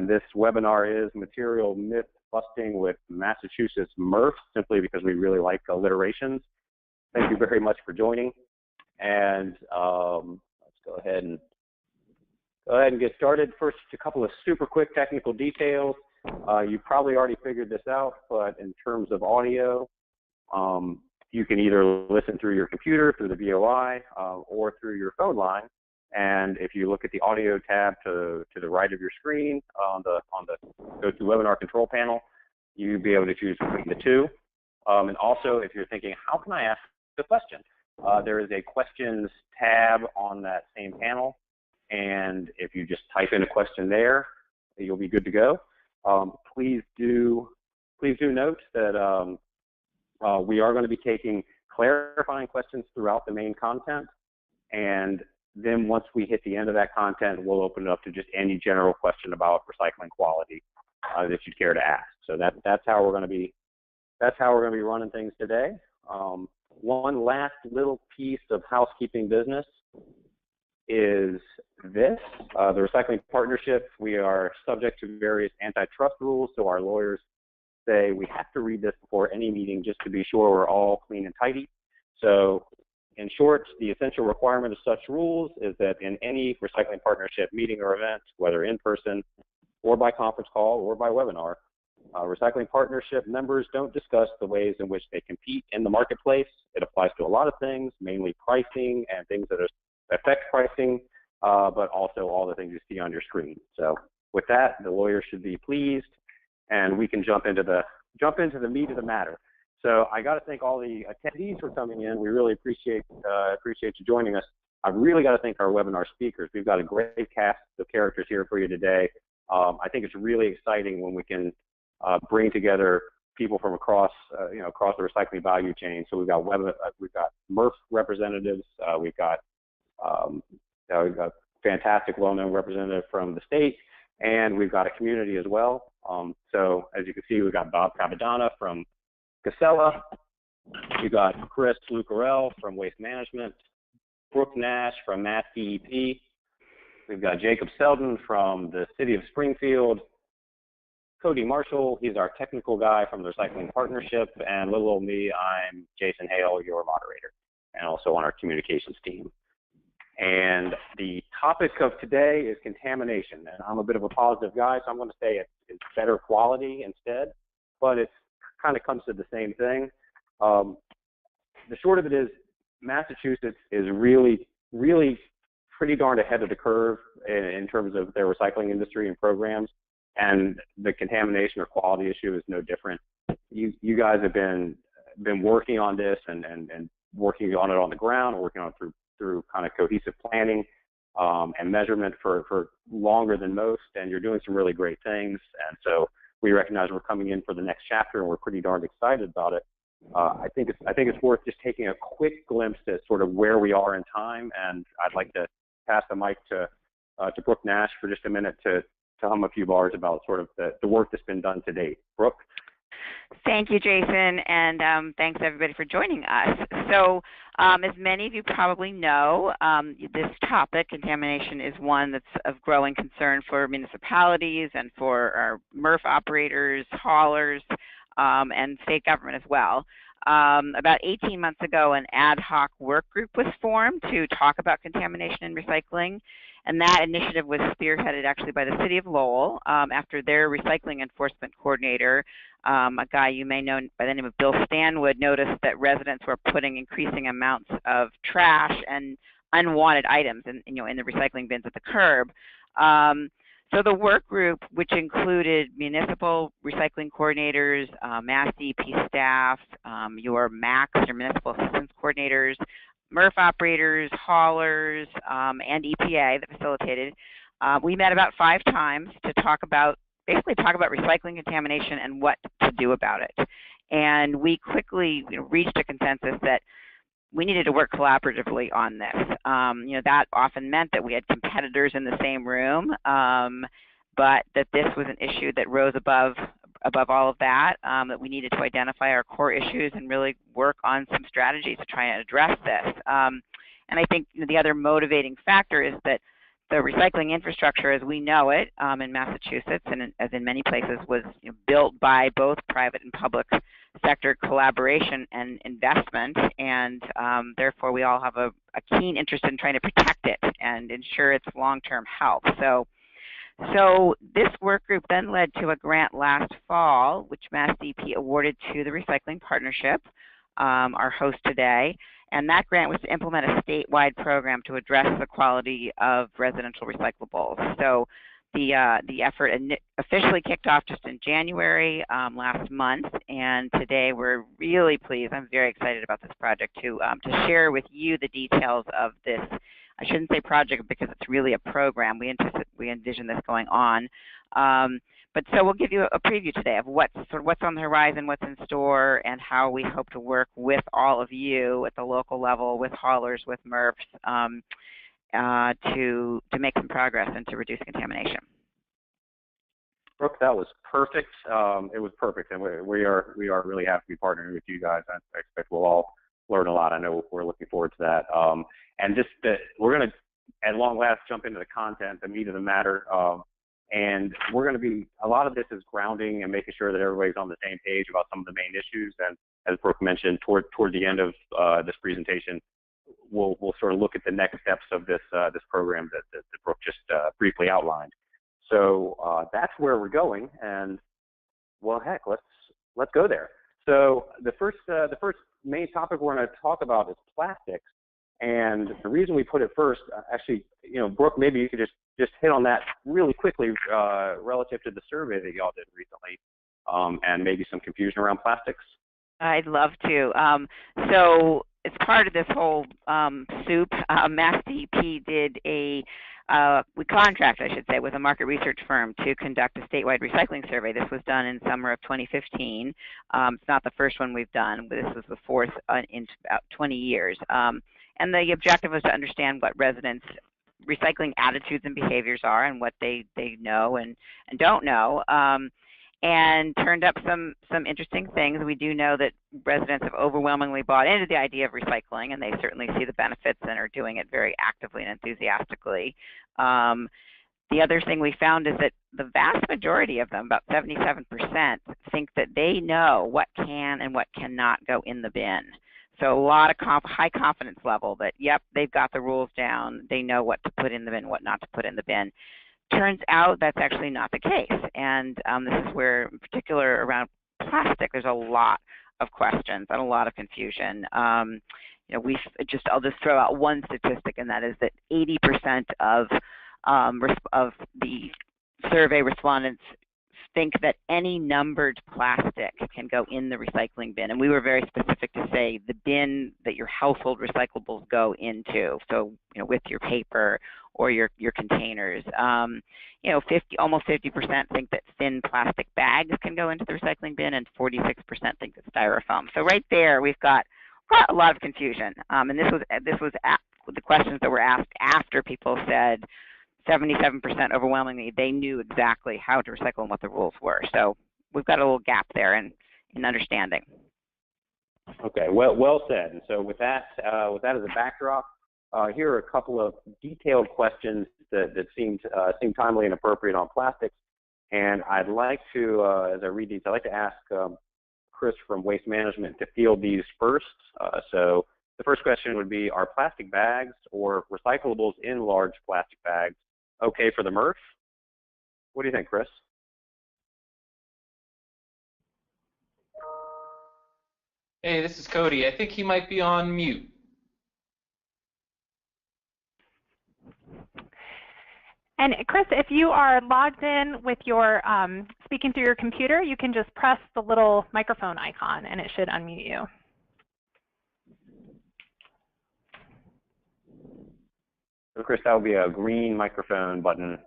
This webinar is Material Myth Busting with Massachusetts MRFs, simply because we really like alliterations. Thank you very much for joining. And let's go ahead and get started. First, a couple of super quick technical details. You probably already figured this out, but in terms of audio, you can either listen through your computer, through the VOI, or through your phone line. And if you look at the audio tab to the right of your screen on the GoToWebinar control panel, you'll be able to choose between the two. And also, if you're thinking, how can I ask a question? There is a questions tab on that same panel. And if you just type in a question there, you'll be good to go. Please do note that we are going to be taking clarifying questions throughout the main content. And then once we hit the end of that content, we'll open it up to just any general question about recycling quality that you'd care to ask. So that's how we're going to be running things today. One last little piece of housekeeping business is this. The Recycling Partnership, we are subject to various antitrust rules, so our lawyers say we have to read this before any meeting just to be sure we're all clean and tidy. So in short, the essential requirement of such rules is that in any recycling partnership meeting or event, whether in person or by conference call or by webinar, recycling partnership members don't discuss the ways in which they compete in the marketplace. It applies to a lot of things, mainly pricing and things that affect pricing, but also all the things you see on your screen. So with that, the lawyers should be pleased, and we can jump into the meat of the matter. So I got to thank all the attendees for coming in. We really appreciate you joining us. I've really got to thank our webinar speakers. We've got a great cast of characters here for you today. I think it's really exciting when we can bring together people from across across the recycling value chain. So we've got MRF representatives. We've got a fantastic, well-known representative from the state, and we've got a community as well. So as you can see, we've got Bob Capadonna from Casella. We've got Chris Lucarell from Waste Management, Brooke Nash from MassDEP. We've got Jacob Selden from the City of Springfield, Cody Marshall, he's our technical guy from the Recycling Partnership, and little old me, I'm Jason Hale, your moderator, and also on our communications team. And the topic of today is contamination, and I'm a bit of a positive guy, so I'm going to say it's better quality instead, but it kind of comes to the same thing. The short of it is Massachusetts is really pretty darn ahead of the curve in terms of their recycling industry and programs. And the contamination or quality issue is no different. You guys have been working on this and working on it on the ground, working on it through kind of cohesive planning and measurement for longer than most, and you're doing some really great things. And so we recognize we're coming in for the next chapter, and we're pretty darn excited about it. I think it's worth just taking a quick glimpse at sort of where we are in time, and I'd like to pass the mic to Brooke Nash for just a minute to hum a few bars about sort of the work that's been done to date. Brooke? Thank you, Jason, and thanks everybody for joining us. So as many of you probably know, this topic, contamination, is one that's of growing concern for municipalities and for our MRF operators, haulers, and state government as well. About 18 months ago, an ad hoc work group was formed to talk about contamination and recycling, and that initiative was spearheaded actually by the City of Lowell after their recycling enforcement coordinator, a guy you may know by the name of Bill Stanwood, noticed that residents were putting increasing amounts of trash and unwanted items in the recycling bins at the curb. So the work group, which included municipal recycling coordinators, MassDEP staff, your MACs, your municipal assistance coordinators, MRF operators, haulers, and EPA that facilitated, we met about 5 times to basically talk about recycling contamination and what to do about it. And we quickly reached a consensus that we needed to work collaboratively on this. That often meant that we had competitors in the same room, but that this was an issue that rose above all of that, that we needed to identify our core issues and really work on some strategies to try and address this. And I think the other motivating factor is that the recycling infrastructure as we know it in Massachusetts, and as in many places, was built by both private and public sector collaboration and investment, and therefore we all have a keen interest in trying to protect it and ensure its long-term health. So this work group then led to a grant last fall, which MassDEP awarded to the Recycling Partnership, our host today, and that grant was to implement a statewide program to address the quality of residential recyclables. So the effort officially kicked off just in January last month, and today we're really pleased. I'm very excited about this project to share with you the details of this. I shouldn't say project because it's really a program. We envision this going on. But so we'll give you a preview today of what's on the horizon, what's in store, and how we hope to work with all of you at the local level, with haulers, with MRFs, to make some progress and to reduce contamination. Brooke, that was perfect. It was perfect, and we are really happy to be partnering with you guys. I expect we'll all learn a lot. I know we're looking forward to that. And just we're going to, at long last, jump into the content, the meat of the matter. And we're going to be, a lot of this is grounding and making sure that everybody's on the same page about some of the main issues. And as Brooke mentioned, toward the end of this presentation, we'll sort of look at the next steps of this program that Brooke just briefly outlined. So that's where we're going, and well, heck, let's go there. So the first main topic we're going to talk about is plastics, and the reason we put it first, actually, Brooke, maybe you could just hit on that really quickly relative to the survey that y'all did recently, and maybe some confusion around plastics. I'd love to. So as part of this whole soup, MassDEP did we contracted, I should say, with a market research firm to conduct a statewide recycling survey. This was done in summer of 2015. It's not the first one we've done, but this was the fourth in about 20 years. And the objective was to understand what residents' recycling attitudes and behaviors are, and what they know and don't know. And turned up some interesting things. We do know that residents have overwhelmingly bought into the idea of recycling, and they certainly see the benefits and are doing it very actively and enthusiastically. The other thing we found is that the vast majority of them, about 77%, think that they know what can and what cannot go in the bin. So a lot of high confidence level that, yep, they've got the rules down, they know what to put in the bin, what not to put in the bin. Turns out that's actually not the case, and this is where, in particular around plastic, there's a lot of questions and a lot of confusion. I'll just throw out one statistic, and that is that 80% of the survey respondents think that any numbered plastic can go in the recycling bin, and we were very specific to say the bin that your household recyclables go into. So, with your paper or your containers. Almost 50% think that thin plastic bags can go into the recycling bin, and 46% think that styrofoam. So right there, we've got a lot of confusion. And this was the questions that were asked after people said 77% overwhelmingly they knew exactly how to recycle and what the rules were. So we've got a little gap there in understanding. Okay, well said. And so with that as a backdrop, here are a couple of detailed questions that seem timely and appropriate on plastics. And I'd like to, as I read these, I'd like to ask Chris from Waste Management to field these first. So the first question would be, are plastic bags or recyclables in large plastic bags okay for the MRF? What do you think, Chris? Hey, this is Cody. I think he might be on mute. And Chris, if you are logged in with your speaking through your computer, you can just press the little microphone icon and it should unmute you. So Chris, that would be a green microphone button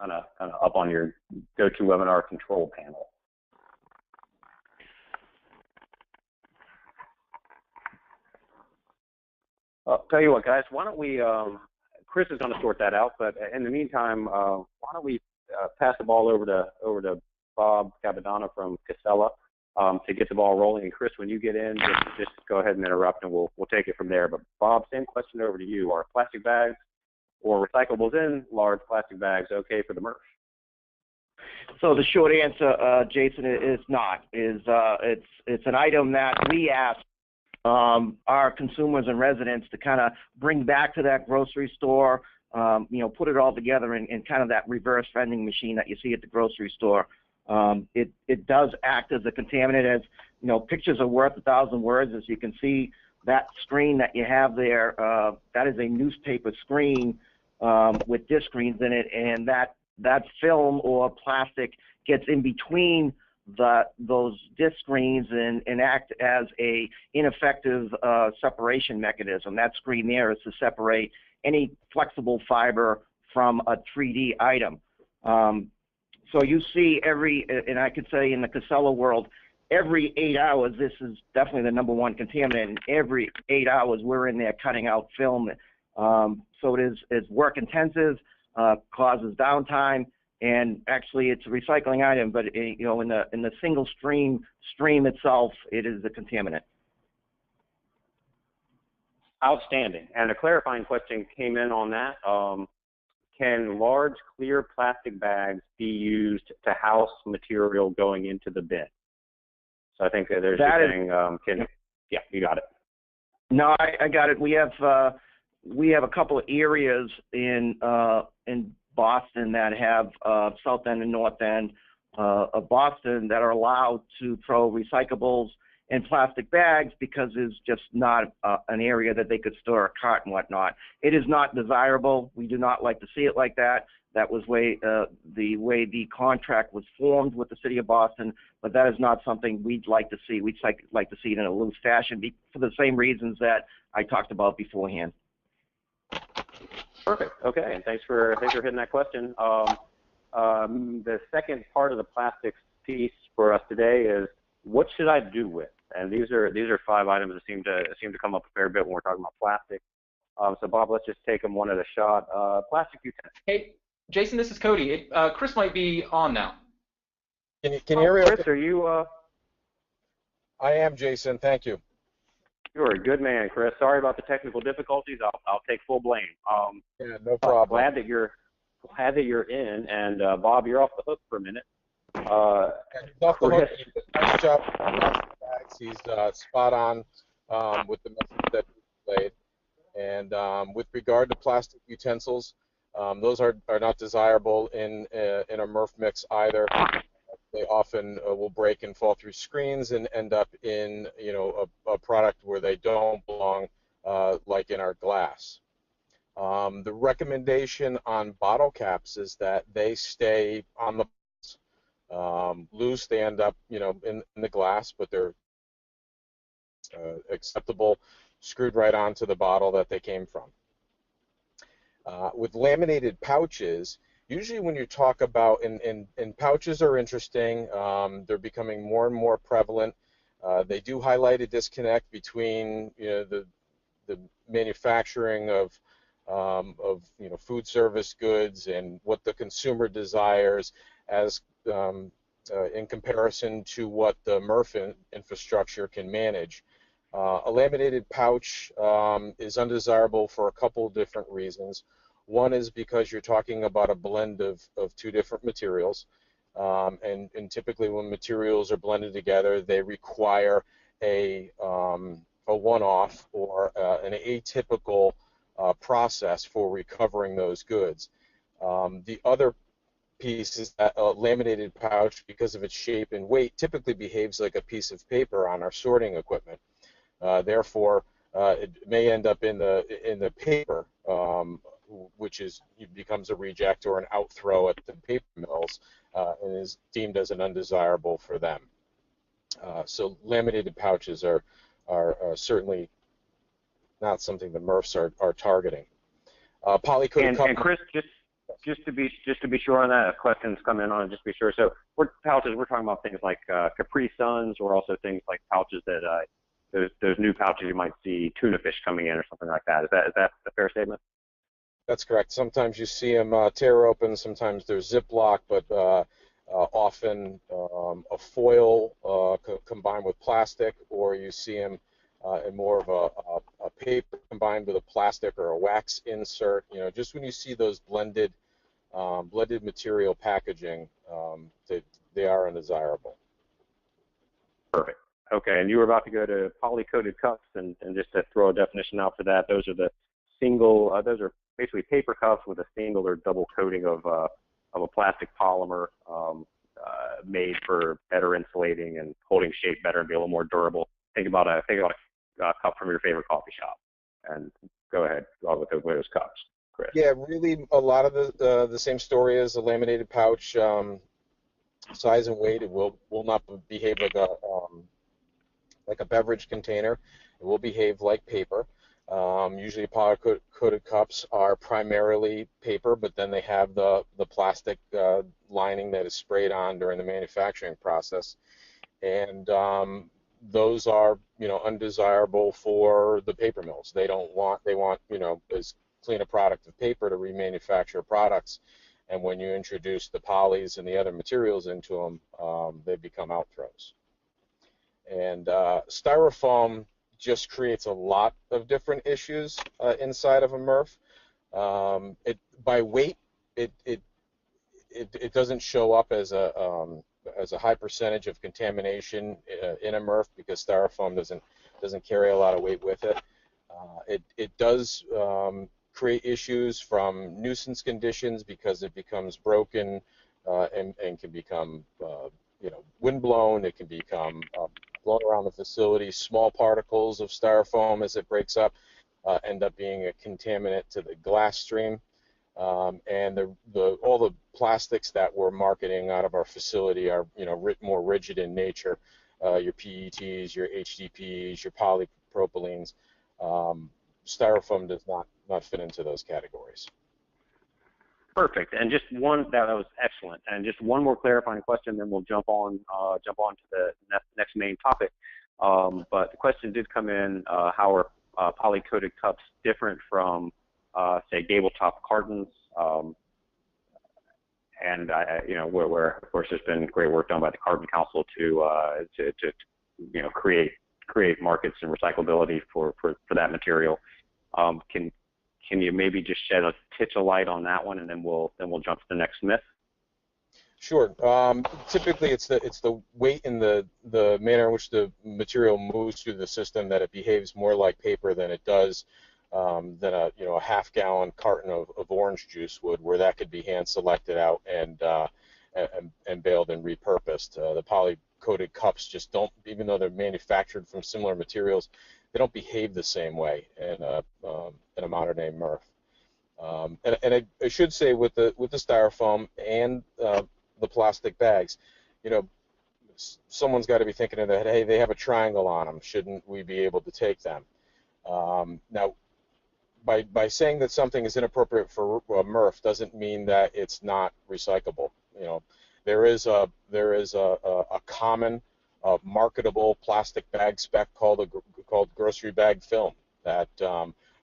kind of up on your GoToWebinar control panel. I'll tell you what, guys, why don't we, Chris is going to sort that out, but in the meantime, why don't we pass the ball over to Bob Capodonna from Casella to get the ball rolling. And Chris, when you get in, just go ahead and interrupt, and we'll take it from there. But Bob, same question over to you. Are plastic bags or recyclables in large plastic bags okay for the MRF? So the short answer, Jason, is not. It's an item that we ask our consumers and residents to kind of bring back to that grocery store, put it all together in kind of that reverse vending machine that you see at the grocery store. It does act as a contaminant. As pictures are worth 1,000 words. As you can see, that screen that you have there, that is a newspaper screen with disc screens in it, and that film or plastic gets in between those disc screens and act as a ineffective separation mechanism. That screen there is to separate any flexible fiber from a 3D item. So you see and I could say in the Casella world, every 8 hours, this is definitely the #1 contaminant. And every 8 hours, we're in there cutting out film. So it's work intensive, causes downtime, and actually it's a recycling item. But in the single stream itself, it is a contaminant. Outstanding. And a clarifying question came in on that. Can large clear plastic bags be used to house material going into the bin? So I think that there's a thing. Yeah, you got it. No, I got it. We have a couple of areas in Boston that have South End and North End of Boston that are allowed to throw recyclables in plastic bags because it's just not an area that they could store a cart and whatnot. It is not desirable. We do not like to see it like that. That was the way the contract was formed with the city of Boston, but that is not something we'd like to see. We'd like to see it in a loose fashion for the same reasons that I talked about beforehand. Perfect. Okay, and thanks for hitting that question. The second part of the plastics piece for us today is what should I do with? And these are 5 items that seem to come up a fair bit when we're talking about plastic. So Bob, let's just take them one at a shot. Plastic utensils. Hey, Jason, this is Cody. Chris might be on now. Can you hear me? Chris, okay? are you? I am, Jason. Thank you. You're a good man, Chris. Sorry about the technical difficulties. I'll take full blame. Yeah, no problem. Glad that you're in, and Bob, you're off the hook for a minute. He's off the hook. He did a nice job with the plastic bags. He's spot on with the message that he played. And with regard to plastic utensils, those are not desirable in a MRF mix either. They often will break and fall through screens and end up in a product where they don't belong, like in our glass. The recommendation on bottle caps is that they stay on the loose. They end up in the glass, but they're acceptable, screwed right onto the bottle that they came from. With laminated pouches, usually when you talk about, and pouches are interesting, they're becoming more and more prevalent. They do highlight a disconnect between the manufacturing of food service goods and what the consumer desires as in comparison to what the MRF infrastructure can manage. A laminated pouch is undesirable for a couple of different reasons. One is because you're talking about a blend of 2 different materials, and typically when materials are blended together, they require a one-off or an atypical process for recovering those goods. The other piece is that a laminated pouch, because of its shape and weight, typically behaves like a piece of paper on our sorting equipment. Therefore, it may end up in the paper, which becomes a reject or an outthrow at the paper mills, and is deemed as an undesirable for them. So laminated pouches are certainly not something the MRFs are targeting. Polycoated and Chris, just to be sure on that, questions come in on it, just to be sure. So pouches, we're talking about things like Capri Suns, or also things like pouches that those new pouches you might see tuna fish coming in or something like that. Is that a fair statement? That's correct. Sometimes you see them tear open. Sometimes they're Ziploc, but often a foil combined with plastic, or you see them in more of a paper combined with a plastic or a wax insert, just when you see those blended material packaging, they are undesirable. Perfect. Okay, and you were about to go to poly-coated cups, and just to throw a definition out for that, those are the single, those are basically paper cups with a single or double coating of a plastic polymer made for better insulating and holding shape better and be a little more durable. Think about a cup from your favorite coffee shop, and go ahead with those cups, Chris. Yeah, really, a lot of the same story as a laminated pouch. Size and weight, it will not behave like a beverage container. It will behave like paper. Usually poly-coated cups are primarily paper, but then they have the plastic lining that is sprayed on during the manufacturing process. And those are, undesirable for the paper mills. They want, as clean a product of paper to remanufacture products. And when you introduce the polys and the other materials into them, they become outthrows. And styrofoam just creates a lot of different issues inside of a MRF. By weight, it doesn't show up as a high percentage of contamination in a MRF because styrofoam doesn't carry a lot of weight with it. It does create issues from nuisance conditions because it becomes broken and can become windblown. It can become blown around the facility. Small particles of styrofoam as it breaks up end up being a contaminant to the glass stream. And all the plastics that we're marketing out of our facility are more rigid in nature. Your PETs, your HDPs, your polypropylenes. Styrofoam does not fit into those categories. Perfect. And just one that was excellent. And just one more clarifying question, then we'll jump on to the next main topic. But the question did come in: how are poly-coated cups different from, say, gable top cartons? And where of course there's been great work done by the Carbon Council to create markets and recyclability for that material. Can you maybe just shed a titch of light on that one, and then we'll jump to the next myth? Sure. Typically, it's the weight and the manner in which the material moves through the system that it behaves more like paper than it does than a half-gallon carton of orange juice would, where that could be hand selected out and baled and repurposed. The poly-coated cups just don't, even though they're manufactured from similar materials, they don't behave the same way in a modern-day MRF. And I should say with the styrofoam and the plastic bags, someone's got to be thinking of that. Hey, they have a triangle on them. Shouldn't we be able to take them? Now, by saying that something is inappropriate for a MRF doesn't mean that it's not recyclable. There is a common marketable plastic bag spec called grocery bag film that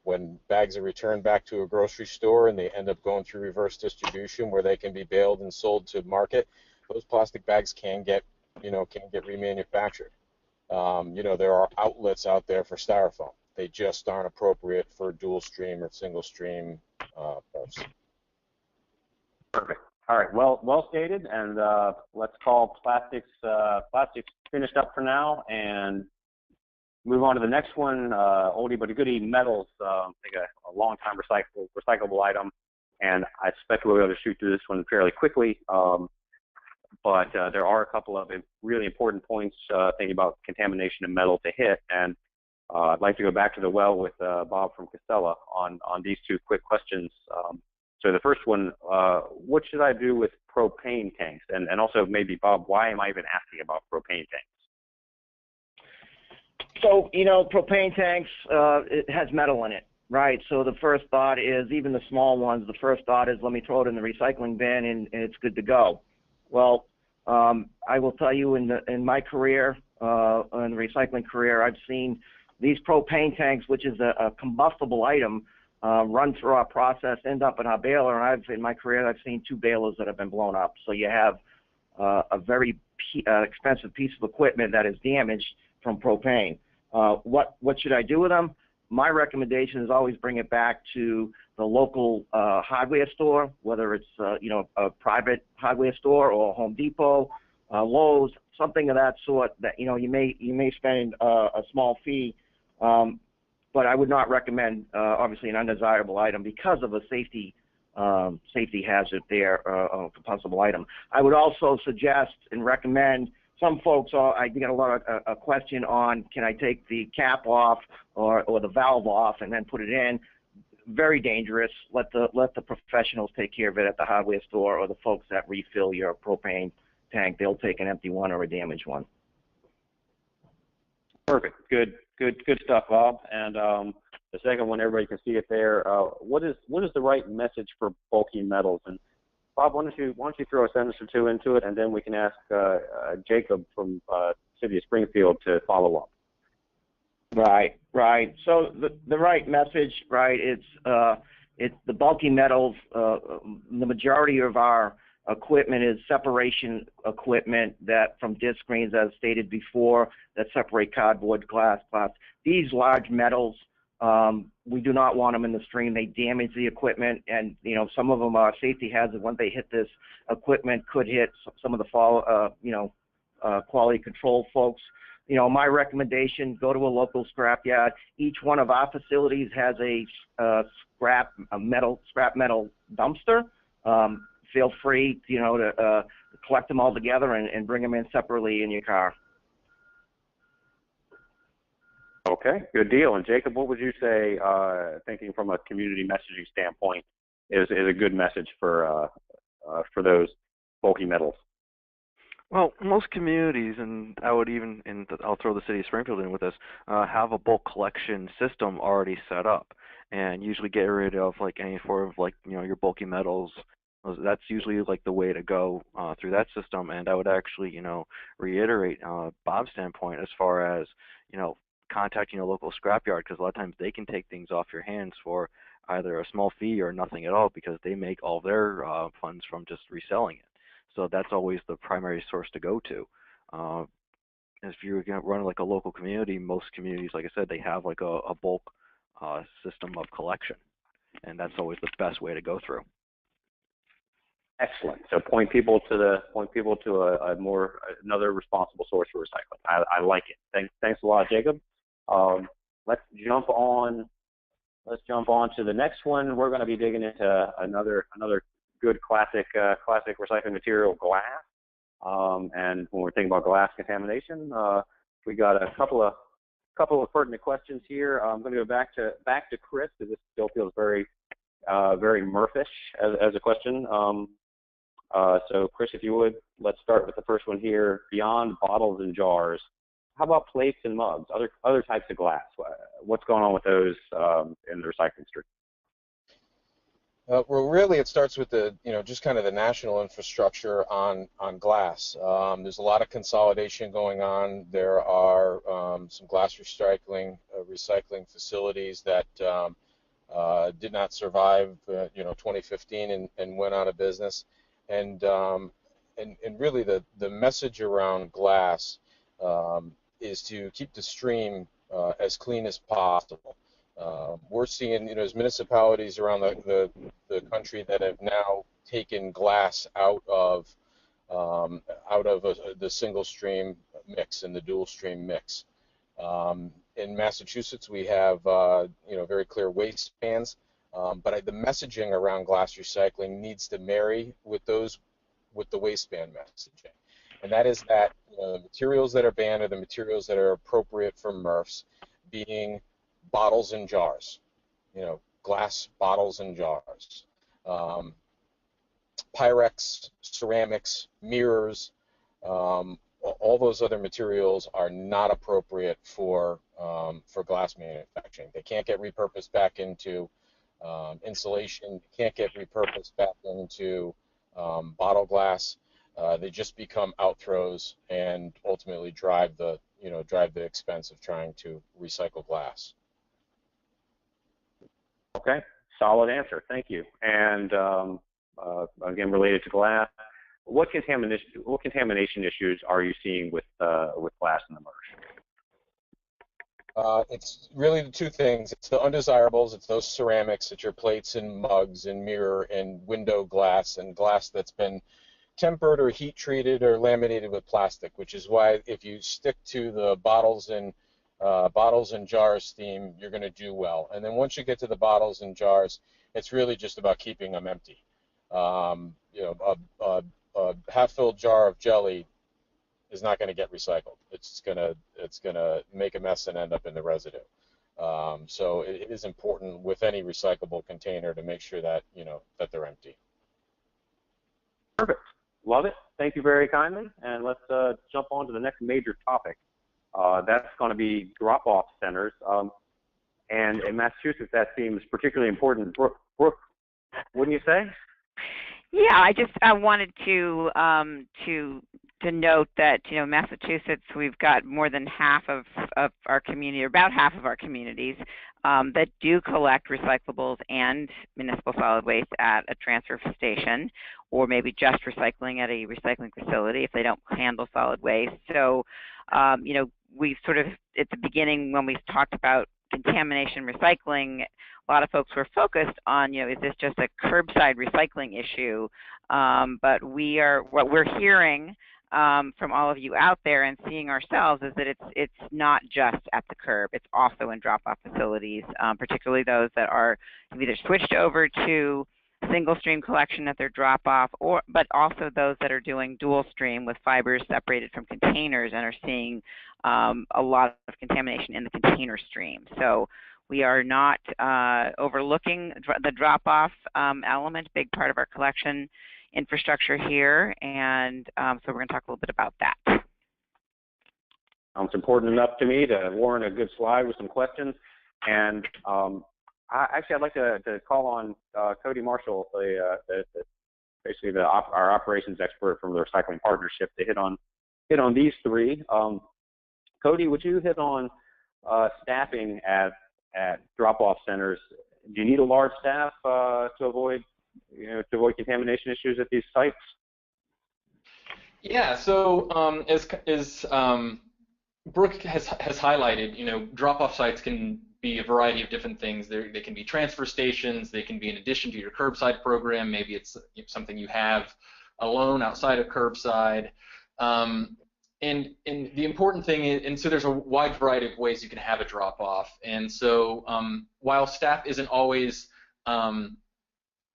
when bags are returned back to a grocery store and they end up going through reverse distribution where they can be baled and sold to market, those plastic bags can get remanufactured. There are outlets out there for styrofoam. They just aren't appropriate for dual stream or single stream parts. Perfect. All right. Well stated. And let's call plastics finished up for now, and move on to the next one. Oldie but a goodie, metals. I think a long-time recyclable item, and I expect we'll be able to shoot through this one fairly quickly. But there are a couple of really important points thinking about contamination of metal to hit, and I'd like to go back to the well with Bob from Casella on these two quick questions. So the first one, what should I do with propane tanks? And also maybe, Bob, why am I even asking about propane tanks? So, propane tanks, it has metal in it, right? So the first thought is, even the small ones, the first thought is, let me throw it in the recycling bin and it's good to go. Well, I will tell you, in my career, in the recycling career, I've seen these propane tanks, which is a combustible item, run through our process, end up in our baler, and in my career, I've seen 2 balers that have been blown up. So you have a very expensive piece of equipment that is damaged from propane. What should I do with them? my recommendation is always bring it back to the local hardware store, whether it's a private hardware store or Home Depot, Lowe's, something of that sort. That you may spend a small fee, but I would not recommend obviously an undesirable item because of a safety hazard there, of a possible item. I would also suggest and recommend. Some folks, I get a lot of a question on, can I take the cap off or the valve off and then put it in? Very dangerous. Let the professionals take care of it at the hardware store, or the folks that refill your propane tank. They'll take an empty one or a damaged one. Perfect. Good stuff, Bob. And the second one, everybody can see it there. What is the right message for bulky metals? And Bob, why don't you throw a sentence or two into it, and then we can ask Jacob from City of Springfield to follow up. Right. So the right message, right? It's the bulky metals. The majority of our equipment is separation equipment that from disc screens, as stated before, that separate cardboard, glass. These large metals. We do not want them in the stream. They damage the equipment, and some of them are safety hazards. When they hit this equipment, could hit some of the quality control folks. My recommendation: go to a local scrapyard. Each one of our facilities has a scrap metal dumpster. Feel free, to collect them all together and bring them in separately in your car. Okay, good deal. And Jacob, what would you say, thinking from a community messaging standpoint, is a good message for those bulky metals? Well, most communities, and I would even, I'll throw the City of Springfield in with this, have a bulk collection system already set up, and usually get rid of any form of your bulky metals. That's usually the way to go through that system. And I would actually reiterate Bob's standpoint as far as contacting a local scrapyard, because a lot of times they can take things off your hands for either a small fee or nothing at all, because they make all their funds from just reselling it. So that's always the primary source to go to. If you're going to run a local community, most communities, like I said, they have a bulk system of collection, and that's always the best way to go through. Excellent. So point people to another responsible source for recycling. I like it. Thanks a lot, Jacob. Let's jump on to the next one. We're going to be digging into another good classic recycling material, glass. And when we're thinking about glass contamination, we got a couple of pertinent questions here. I'm going to go back to Chris, because this still feels very MRF-ish as a question. So Chris, if you would, let's start with the first one here. Beyond bottles and jars, how about plates and mugs, other types of glass? What's going on with those in the recycling stream? Well, really, it starts with just kind of the national infrastructure on glass. There's a lot of consolidation going on. There are some glass recycling facilities that did not survive, 2015 and went out of business. And really the message around glass is to keep the stream as clean as possible. We're seeing, as municipalities around the country that have now taken glass out of the single stream mix and the dual stream mix. In Massachusetts, we have very clear waste bans, but the messaging around glass recycling needs to marry with the waistband messaging, and that is that the materials that are banned are the materials that are appropriate for MRFs, being bottles and jars, glass bottles and jars, Pyrex, ceramics, mirrors, all those other materials are not appropriate for glass manufacturing. They can't get repurposed back into insulation. Can't get repurposed back into bottle glass. They just become outthrows and ultimately drive the expense of trying to recycle glass. Okay, solid answer. Thank you. And again, related to glass, what contamination issues are you seeing with glass in the MRF? It's really the two things. It's the undesirables. It's those ceramics. It's your plates and mugs and mirror and window glass and glass that's been tempered or heat treated or laminated with plastic, which is why if you stick to the bottles and jars theme, you're going to do well. And then once you get to the bottles and jars, it's really just about keeping them empty. You know, a half-filled jar of jelly is not going to get recycled. It's gonna make a mess and end up in the residue. So it is important with any recyclable container to make sure that that they're empty. Perfect. Love it. Thank you very kindly. And let's jump on to the next major topic. That's going to be drop-off centers. And in Massachusetts, that seems particularly important. Brooke, wouldn't you say? Yeah, I just wanted to note that Massachusetts, we've got more than half of our community, or about half of our communities, that do collect recyclables and municipal solid waste at a transfer station, or maybe just recycling at a recycling facility if they don't handle solid waste. So, we sort of, at the beginning when we talked about contamination recycling, a lot of folks were focused on, is this just a curbside recycling issue? But what we're hearing from all of you out there and seeing ourselves is that it's not just at the curb. It's also in drop-off facilities, particularly those that are either switched over to single stream collection at their drop-off, but also those that are doing dual stream with fibers separated from containers and are seeing a lot of contamination in the container stream. So we are not overlooking the drop-off element, big part of our collection infrastructure here, and so we're going to talk a little bit about that. It's important enough to me to warrant a good slide with some questions. And I'd like to call on Cody Marshall, basically our operations expert from the Recycling Partnership, to hit on these three. Cody, would you hit on staffing at drop-off centers? Do you need a large staff to avoid contamination issues at these sites? Yeah. So as Brooke has highlighted, drop-off sites can be a variety of different things. They can be transfer stations. They can be in addition to your curbside program. Maybe it's something you have alone outside of curbside. And the important thing is, and so there's a wide variety of ways you can have a drop-off. And so while staff isn't always,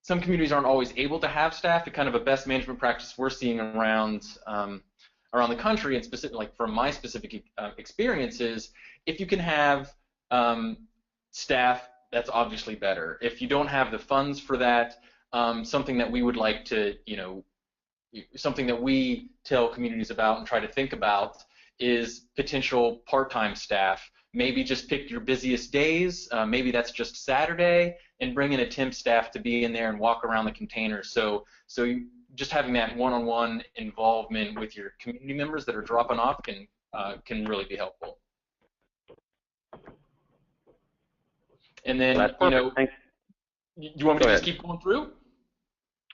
some communities aren't always able to have staff, kind of a best management practice we're seeing around the country, and specific, like from my specific experiences, if you can have staff, that's obviously better. If you don't have the funds for that, something that we would like to, something that we tell communities about and try to think about is potential part-time staff. Maybe just pick your busiest days, maybe that's just Saturday, and bring in a temp staff to be in there and walk around the containers. So just having that one-on-one involvement with your community members that are dropping off can really be helpful. And then, Thanks. you want me to just keep going through?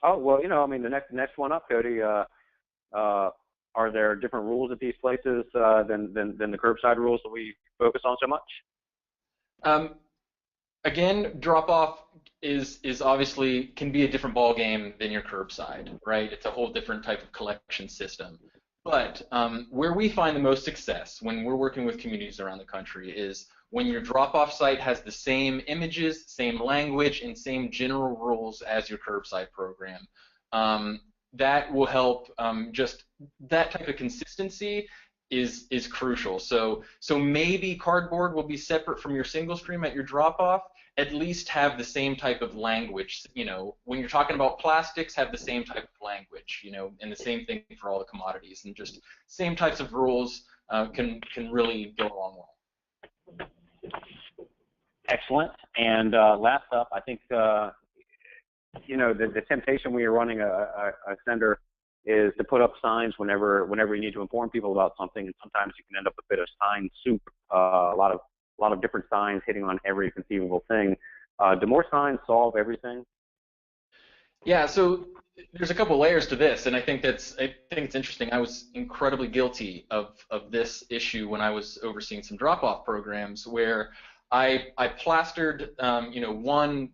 Oh, well, the next one up, Cody, are there different rules at these places than the curbside rules that we focus on so much? Again, drop-off is obviously can be a different ballgame than your curbside, right? It's a whole different type of collection system. But where we find the most success when we're working with communities around the country is when your drop-off site has the same images, same language, and same general rules as your curbside program. That will help. Just that type of consistency is crucial. So maybe cardboard will be separate from your single stream at your drop-off. At least have the same type of language. When you're talking about plastics, have the same type of language. And the same thing for all the commodities, and just same types of rules can really go a long way. Excellent. And last up, I think the temptation when you're running a sender is to put up signs whenever you need to inform people about something, and sometimes you can end up with a bit of sign soup, a lot of different signs hitting on every conceivable thing. Do more signs solve everything? Yeah, so there's a couple layers to this, and I think it's interesting. I was incredibly guilty of this issue when I was overseeing some drop-off programs where I plastered one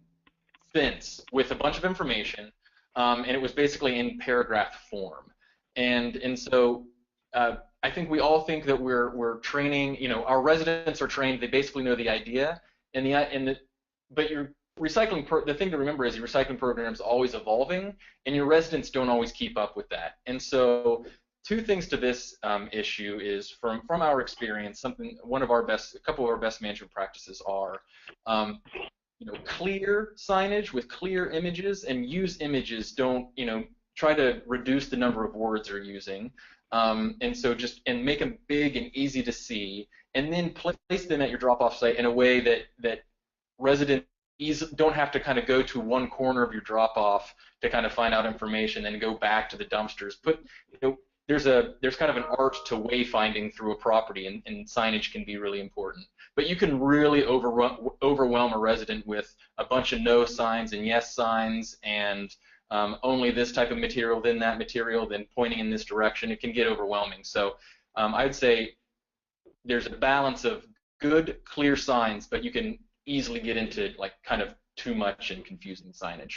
fence with a bunch of information, and it was basically in paragraph form, and so I think we all think that we're training. Our residents are trained; they basically know the idea, but your the thing to remember is your recycling program is always evolving, and your residents don't always keep up with that. And so, two things to this issue is from our experience, a couple of our best management practices are, clear signage with clear images, and use images. Don't try to reduce the number of words they're using, and so and make them big and easy to see, and then place them at your drop-off site in a way that residents don't have to kind of go to one corner of your drop-off to kind of find out information and go back to the dumpsters. There's kind of an art to wayfinding through a property, and signage can be really important. But you can really overwhelm a resident with a bunch of no signs and yes signs, and only this type of material, then that material, then pointing in this direction. It can get overwhelming. So I'd say there's a balance of good, clear signs, but you can easily get into kind of too much and confusing signage.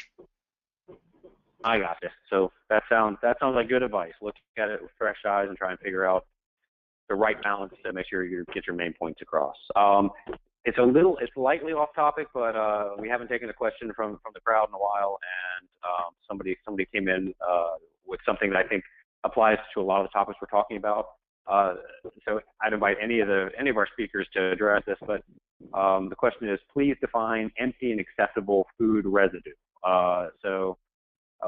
I got you. So that sounds like good advice. Look at it with fresh eyes and try and figure out the right balance to make sure you get your main points across. It's slightly off topic, but we haven't taken a question from the crowd in a while, and somebody came in with something that I think applies to a lot of the topics we're talking about. So I'd invite any of our speakers to address this, but the question is, please define empty and acceptable food residue.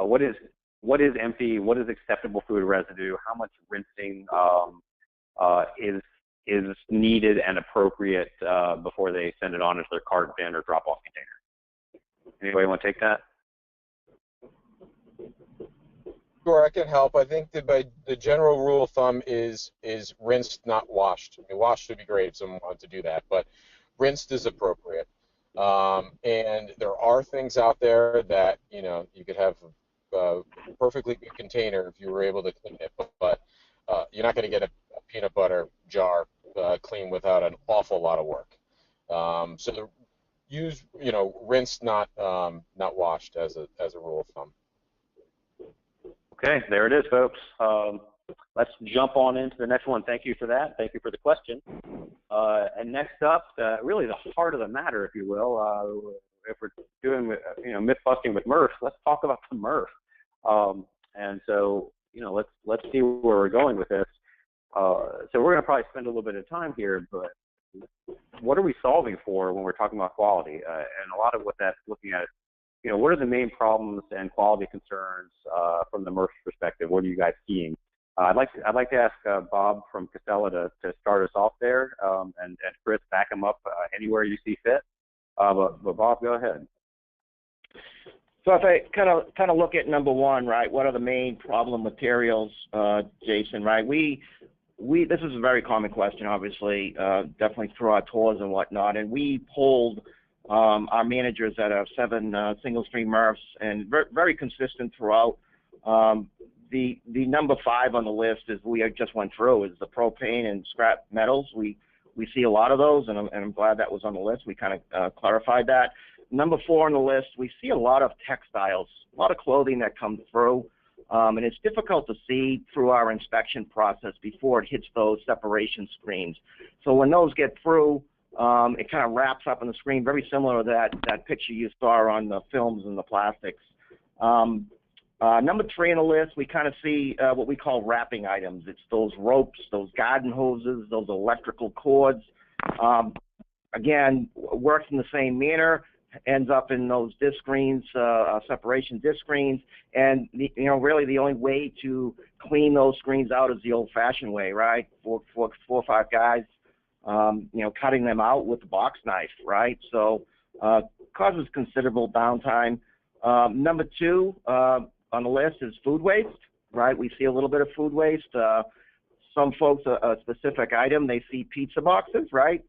What is empty? What is acceptable food residue? How much rinsing is needed and appropriate before they send it on into their carton bin or drop-off container? Anybody want to take that? Sure, I can help. I think that the general rule of thumb is rinsed, not washed. I mean, washed would be great if someone wanted to do that, but rinsed is appropriate. And there are things out there that you could have a perfectly good container if you were able to clean it, but you're not going to get a peanut butter jar clean without an awful lot of work. So use rinsed, not washed as a rule of thumb. Okay, there it is, folks. Let's jump on into the next one. Thank you for that. Thank you for the question. And next up, really the heart of the matter, if you will. If we're doing myth busting with MRFs, let's talk about the MRF. And so let's see where we're going with this. So we're going to probably spend a little bit of time here, but what are we solving for when we're talking about quality? And a lot of what that's looking at is, what are the main problems and quality concerns from the MRF perspective? What are you guys seeing? I'd like to ask Bob from Casella to start us off there, and Chris, back him up anywhere you see fit. But Bob, go ahead. So if I kind of look at number one, right, what are the main problem materials, Jason, right? This is a very common question, obviously, definitely through our tours and whatnot, and we polled our managers that have 7 Singlestream MRFs, and very consistent throughout. The number 5 on the list is we just went through is the propane and scrap metals. We see a lot of those, and I'm glad that was on the list. We kind of clarified that. Number 4 on the list, we see a lot of textiles, a lot of clothing that comes through, and it's difficult to see through our inspection process before it hits those separation screens. So when those get through, it kind of wraps up on the screen, very similar to that picture you saw on the films and the plastics. Number 3 on the list, we kind of see what we call wrapping items. It's those ropes, those garden hoses, those electrical cords. Again, works in the same manner, ends up in those disc screens, separation disc screens, and really the only way to clean those screens out is the old-fashioned way, right? 4 or 5 guys, cutting them out with a box knife, right? So causes considerable downtime. Number 2 on the list is food waste, right? We see a little bit of food waste. Some folks, a specific item, they see pizza boxes, right?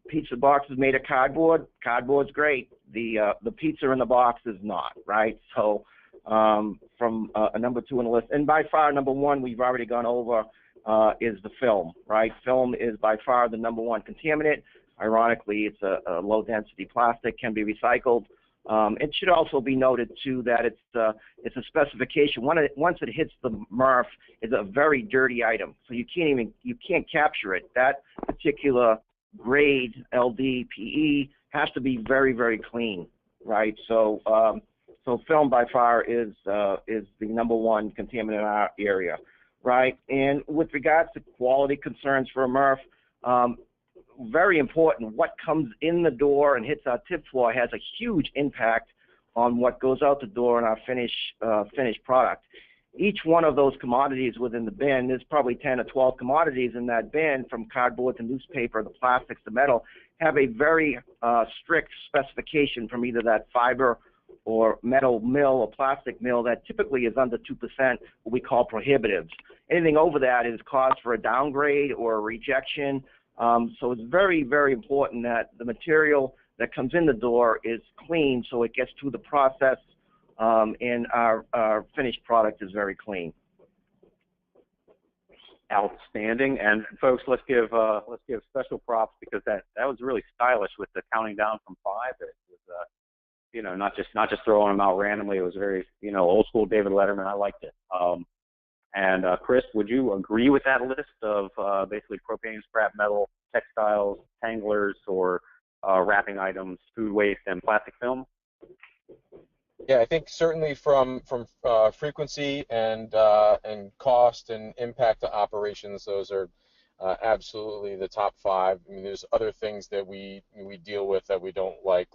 Pizza box is made of cardboard. Cardboard's great. The pizza in the box is not, right? So from a number 2 on the list. And by far, number 1, we've already gone over, is the film, right? Film is by far the number 1 contaminant. Ironically, it's a low-density plastic, can be recycled. It should also be noted, too, that it's a specification. Once it hits the MRF, it's a very dirty item, so you can't capture it. That particular grade, LD, PE, has to be very, very clean, right? So film by far is the number 1 contaminant in our area, right? And with regards to quality concerns for a MRF, very important, what comes in the door and hits our tip floor has a huge impact on what goes out the door in our finished product. Each one of those commodities within the bin, there's probably 10 or 12 commodities in that bin, from cardboard to newspaper, the plastics, the metal, have a very strict specification from either that fiber or metal mill or plastic mill that typically is under 2%, what we call prohibitives. Anything over that is cause for a downgrade or a rejection. So it's very, very important that the material that comes in the door is clean so it gets through the process, and our finished product is very clean. Outstanding. And folks, let's give special props, because that was really stylish with the counting down from 5. It was not just throwing them out randomly. It was very old school David Letterman. I liked it. And Chris, would you agree with that list of basically propane, scrap metal, textiles, tanglers, or wrapping items, food waste, and plastic film? Yeah, I think certainly from frequency and cost and impact to operations, those are absolutely the top 5. I mean, there's other things that we deal with that we don't like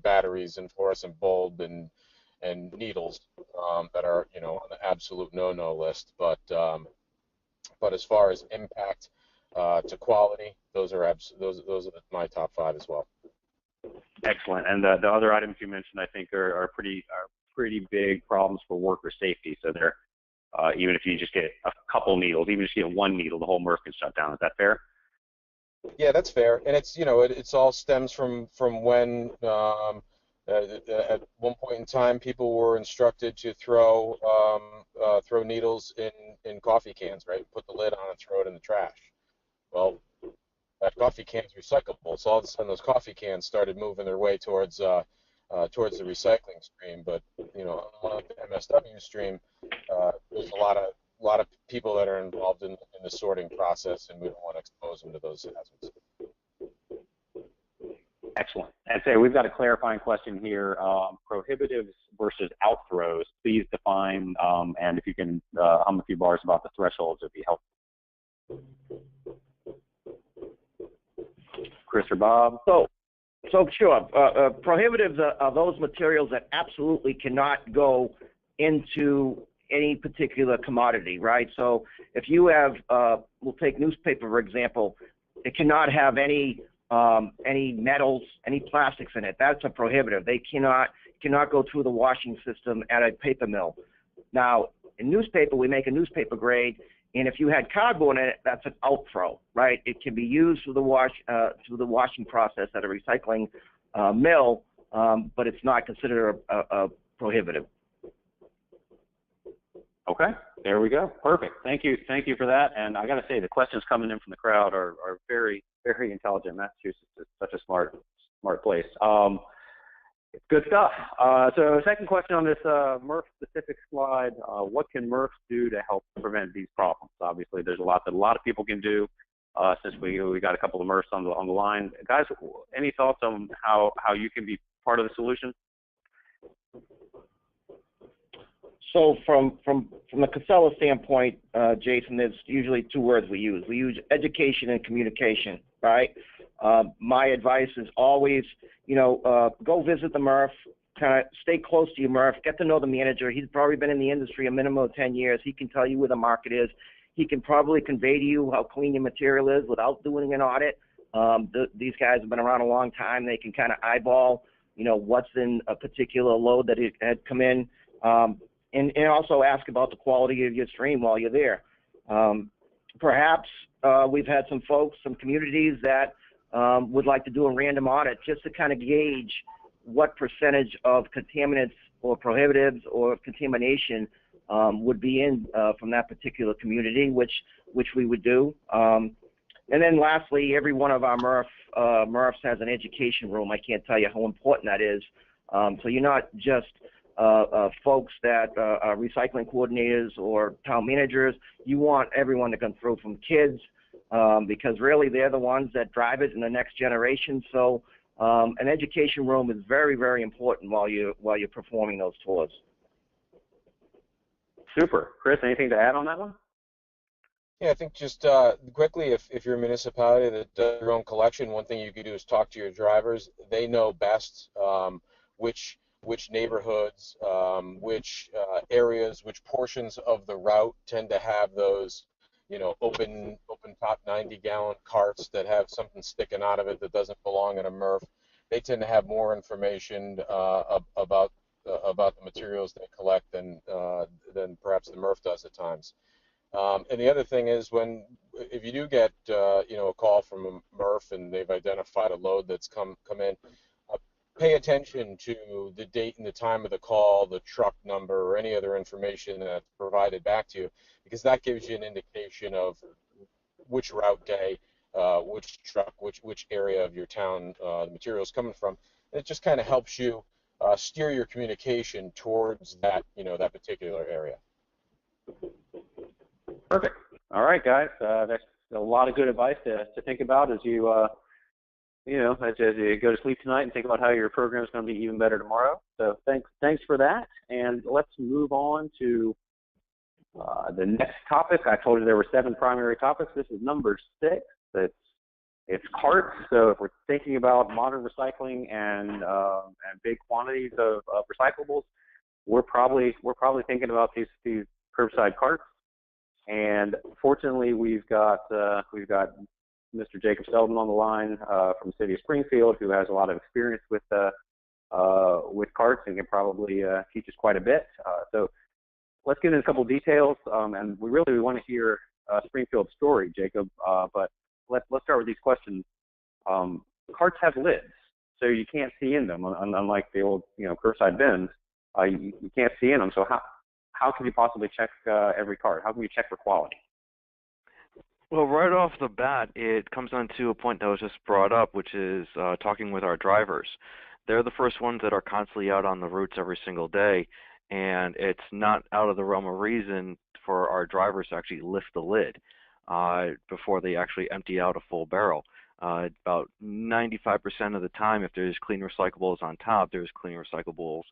batteries and fluorescent bulb and needles that are on the absolute no list. But as far as impact to quality, those are my top 5 as well. Excellent. And the other items you mentioned, I think, are pretty big problems for worker safety. So they're even if you just get a couple needles, even if you get 1 needle, the whole MRF can shut down. Is that fair? Yeah, that's fair. And it's it's all stems from when at one point in time people were instructed to throw needles in coffee cans, right? Put the lid on and throw it in the trash. Well, that coffee can's recyclable, so all of a sudden those coffee cans started moving their way towards the recycling stream. But unlike the MSW stream, there's a lot of people that are involved in the sorting process, and we don't want to expose them to those hazards. Excellent. And say we've got a clarifying question here: prohibitives versus outthrows. Please define, and if you can hum a few bars about the thresholds, it'd be helpful. Chris or Bob? So sure. Prohibitives are those materials that absolutely cannot go into any particular commodity, right? So if you have, we'll take newspaper for example, it cannot have any metals, any plastics in it. That's a prohibitive. They cannot go through the washing system at a paper mill. Now, in newspaper, we make a newspaper grade. And if you had cardboard in it, that's an outthrow, right? It can be used through the washing process at a recycling mill, but it's not considered a prohibitive. Okay, there we go. Perfect. Thank you for that. And I got to say, the questions coming in from the crowd are very, very intelligent. Massachusetts is such a smart place. It's good stuff. So second question on this MRF-specific slide, what can MRFs do to help prevent these problems? Obviously, there's a lot that a lot of people can do. Since we got a couple of MRFs on the line. Guys, any thoughts on how you can be part of the solution? So from the Casella standpoint, Jason, there's usually 2 words we use. We use education and communication, right? My advice is always, go visit the MRF, kind of stay close to your MRF, get to know the manager. He's probably been in the industry a minimum of 10 years. He can tell you where the market is. He can probably convey to you how clean your material is without doing an audit. These guys have been around a long time. They can kind of eyeball, what's in a particular load that it had come in. And also ask about the quality of your stream while you're there. Perhaps we've had some communities that would like to do a random audit just to kind of gauge what percentage of contaminants or prohibitives or contamination would be in from that particular community, which we would do. And then lastly, every one of our MRFs has an education room. I can't tell you how important that is. So you're not just folks that are recycling coordinators or town managers. You want everyone to come through, from kids, because really they're the ones that drive it in the next generation. So an education room is very, very important while you're performing those tours. Super. Chris, anything to add on that one? Yeah, I think just quickly, if you're a municipality that does your own collection, one thing you could do is talk to your drivers. They know best which neighborhoods, which areas, which portions of the route tend to have those, open top 90-gallon carts that have something sticking out of it that doesn't belong in a MRF. They tend to have more information about the materials they collect than perhaps the MRF does at times. And the other thing is, if you do get a call from a MRF and they've identified a load that's come in, pay attention to the date and the time of the call, the truck number, or any other information that's provided back to you, because that gives you an indication of which route day, which truck, which area of your town the material is coming from. And it just kind of helps you steer your communication towards that that particular area. Perfect. All right, guys. That's a lot of good advice to think about as you, as you go to sleep tonight and think about how your program is going to be even better tomorrow. So thanks for that. And let's move on to the next topic. I told you there were 7 primary topics. This is number 6. It's carts. So if we're thinking about modern recycling and big quantities of recyclables, we're probably thinking about these curbside carts. And fortunately, we've got Mr. Jacob Selden on the line from the city of Springfield, who has a lot of experience with carts and can probably teach us quite a bit. So let's get into a couple of details, and we want to hear Springfield's story, Jacob. But let's start with these questions. Carts have lids, so you can't see in them, unlike the old curbside bins. You can't see in them. So how can you possibly check every cart? How can you check for quality? Well, right off the bat, it comes on to a point that was just brought up, which is talking with our drivers. They're the first ones that are constantly out on the routes every single day, and it's not out of the realm of reason for our drivers to actually lift the lid before they actually empty out a full barrel. About 95% of the time, if there's clean recyclables on top, there's clean recyclables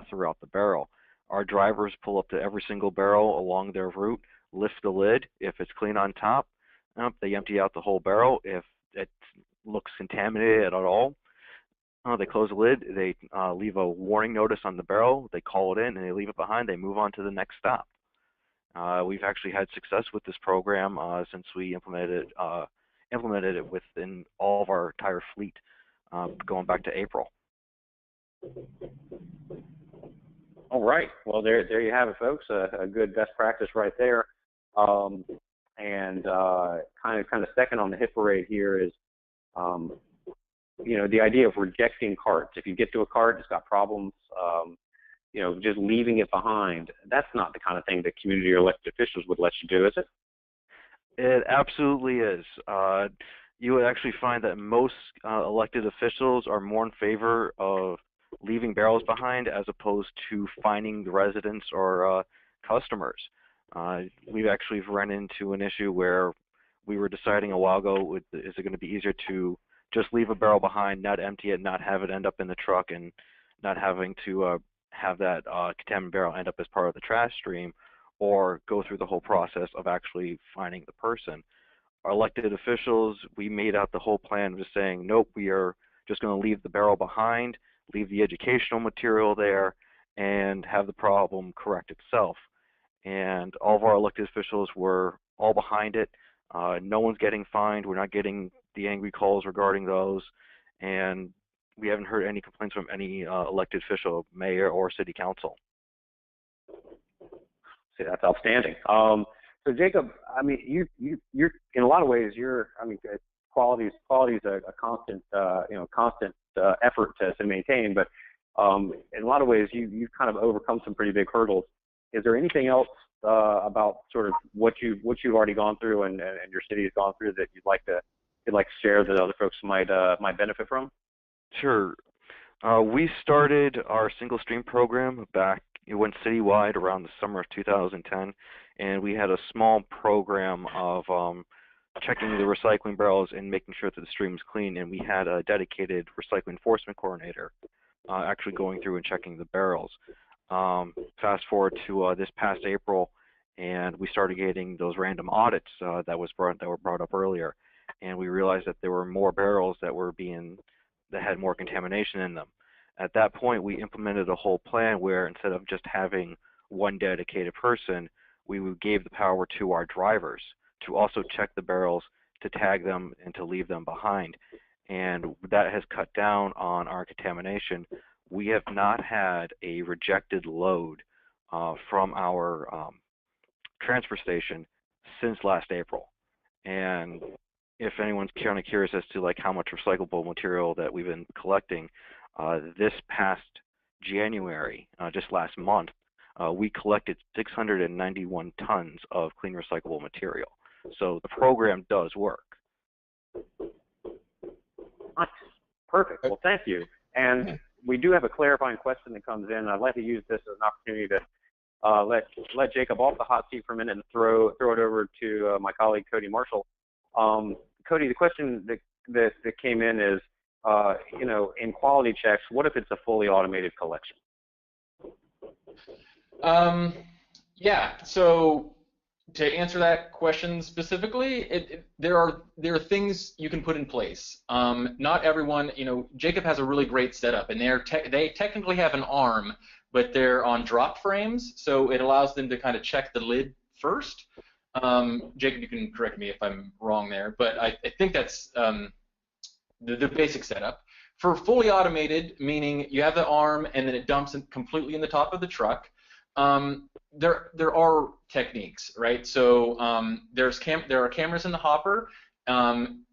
throughout the barrel. Our drivers pull up to every single barrel along their route, lift the lid. If it's clean on top, they empty out the whole barrel. If it looks contaminated at all, they close the lid. They leave a warning notice on the barrel. They call it in and they leave it behind. They move on to the next stop. We've actually had success with this program since we implemented it within all of our entire fleet, going back to April. All right. Well, there you have it, folks. A good best practice right there. And kind of second on the hit parade here is, the idea of rejecting carts. If you get to a cart, it's got problems, just leaving it behind. That's not the kind of thing that community or elected officials would let you do, is it? It absolutely is. You would actually find that most elected officials are more in favor of leaving barrels behind as opposed to fining the residents or customers. We've actually run into an issue where we were deciding a while ago, is it going to be easier to just leave a barrel behind, not empty it, not have it end up in the truck, and not having to have that contaminated barrel end up as part of the trash stream, or go through the whole process of actually fining the person. Our elected officials, we made out the whole plan of just saying, nope, we are just going to leave the barrel behind, leave the educational material there, and have the problem correct itself. And all of our elected officials were all behind it. No one's getting fined. We're not getting the angry calls regarding those. And we haven't heard any complaints from any elected official, mayor or city council. See, that's outstanding. So Jacob, I mean, you're in a lot of ways, quality is a constant, constant effort to maintain. But in a lot of ways, you've kind of overcome some pretty big hurdles. Is there anything else about sort of what you've already gone through and your city has gone through that you'd like to share that other folks might benefit from? Sure. We started our Singlestream program back, it went citywide around the summer of 2010, and we had a small program of checking the recycling barrels and making sure that the stream was clean, and we had a dedicated recycling enforcement coordinator actually going through and checking the barrels. Fast forward to this past April, and we started getting those random audits that were brought up earlier, and we realized that there were more barrels that had more contamination in them. At that point, we implemented a whole plan where instead of just having one dedicated person, we gave the power to our drivers to also check the barrels, to tag them, and to leave them behind. And that has cut down on our contamination. We have not had a rejected load from our transfer station since last April. And if anyone's kind of curious as to like how much recyclable material that we've been collecting, this past January, just last month, we collected 691 tons of clean recyclable material. So the program does work. Perfect. Well, thank you. And we do have a clarifying question that comes in. I'd like to use this as an opportunity to let Jacob off the hot seat for a minute and throw it over to my colleague Cody Marshall. Cody, the question that came in is, in quality checks, what if it's a fully automated collection? Yeah. So to answer that question specifically, there are things you can put in place. Not everyone, Jacob has a really great setup, and they technically have an arm, but they're on drop frames, so it allows them to kind of check the lid first. Jacob, you can correct me if I'm wrong there, but I think that's the basic setup. For fully automated, meaning you have the arm and then it dumps completely in the top of the truck, there are techniques, right? So there are cameras in the hopper.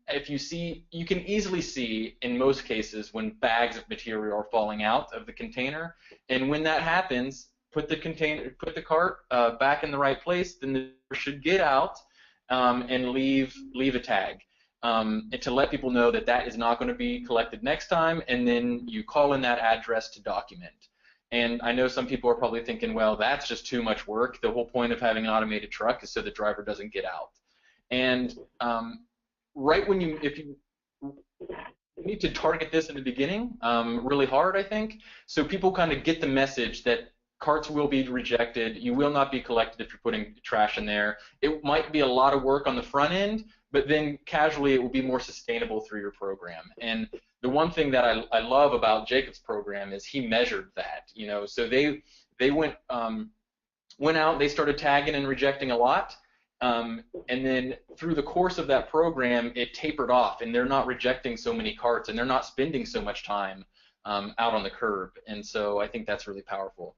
If you can easily see in most cases when bags of material are falling out of the container, and when that happens, put the cart back in the right place. Then the should get out and leave a tag. And to let people know that is not going to be collected next time, and then you call in that address to document. And I know some people are probably thinking, well, that's just too much work. The whole point of having an automated truck is so the driver doesn't get out. And right when you need to target this in the beginning really hard, I think, so people kind of get the message that carts will be rejected. You will not be collected if you're putting trash in there. It might be a lot of work on the front end, but then casually it will be more sustainable through your program. And the one thing that I love about Jacob's program is he measured that. So they went out, they started tagging and rejecting a lot, and then through the course of that program, it tapered off, and they're not rejecting so many carts, and they're not spending so much time out on the curb. And so I think that's really powerful.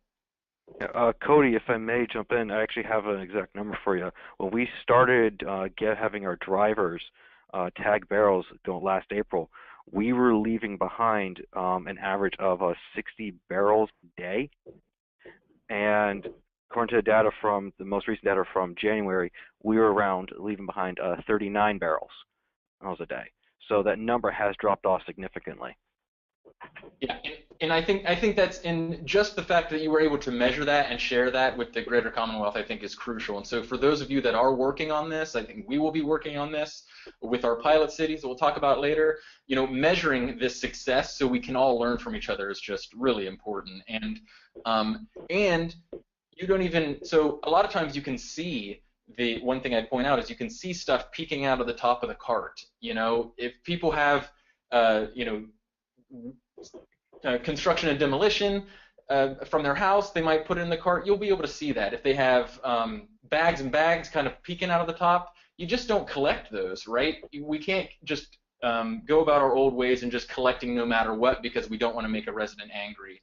Cody, if I may jump in, I actually have an exact number for you. When we started having our drivers tag barrels last April, we were leaving behind an average of 60 barrels a day. And according to the most recent data from January, we were leaving behind 39 barrels a day. So that number has dropped off significantly. Yeah, and I think that's in just the fact that you were able to measure that and share that with the greater Commonwealth, I think is crucial. And so for those of you that are working on this, I think we will be working on this with our pilot cities that we'll talk about later. Measuring this success so we can all learn from each other is just really important. And you don't even, so a lot of times you can see, the one thing I'd point out is you can see stuff peeking out of the top of the cart. If people have, construction and demolition from their house, they might put it in the cart. You'll be able to see that. If they have bags and bags kind of peeking out of the top, you just don't collect those, right? We can't just go about our old ways and just collecting no matter what because we don't want to make a resident angry.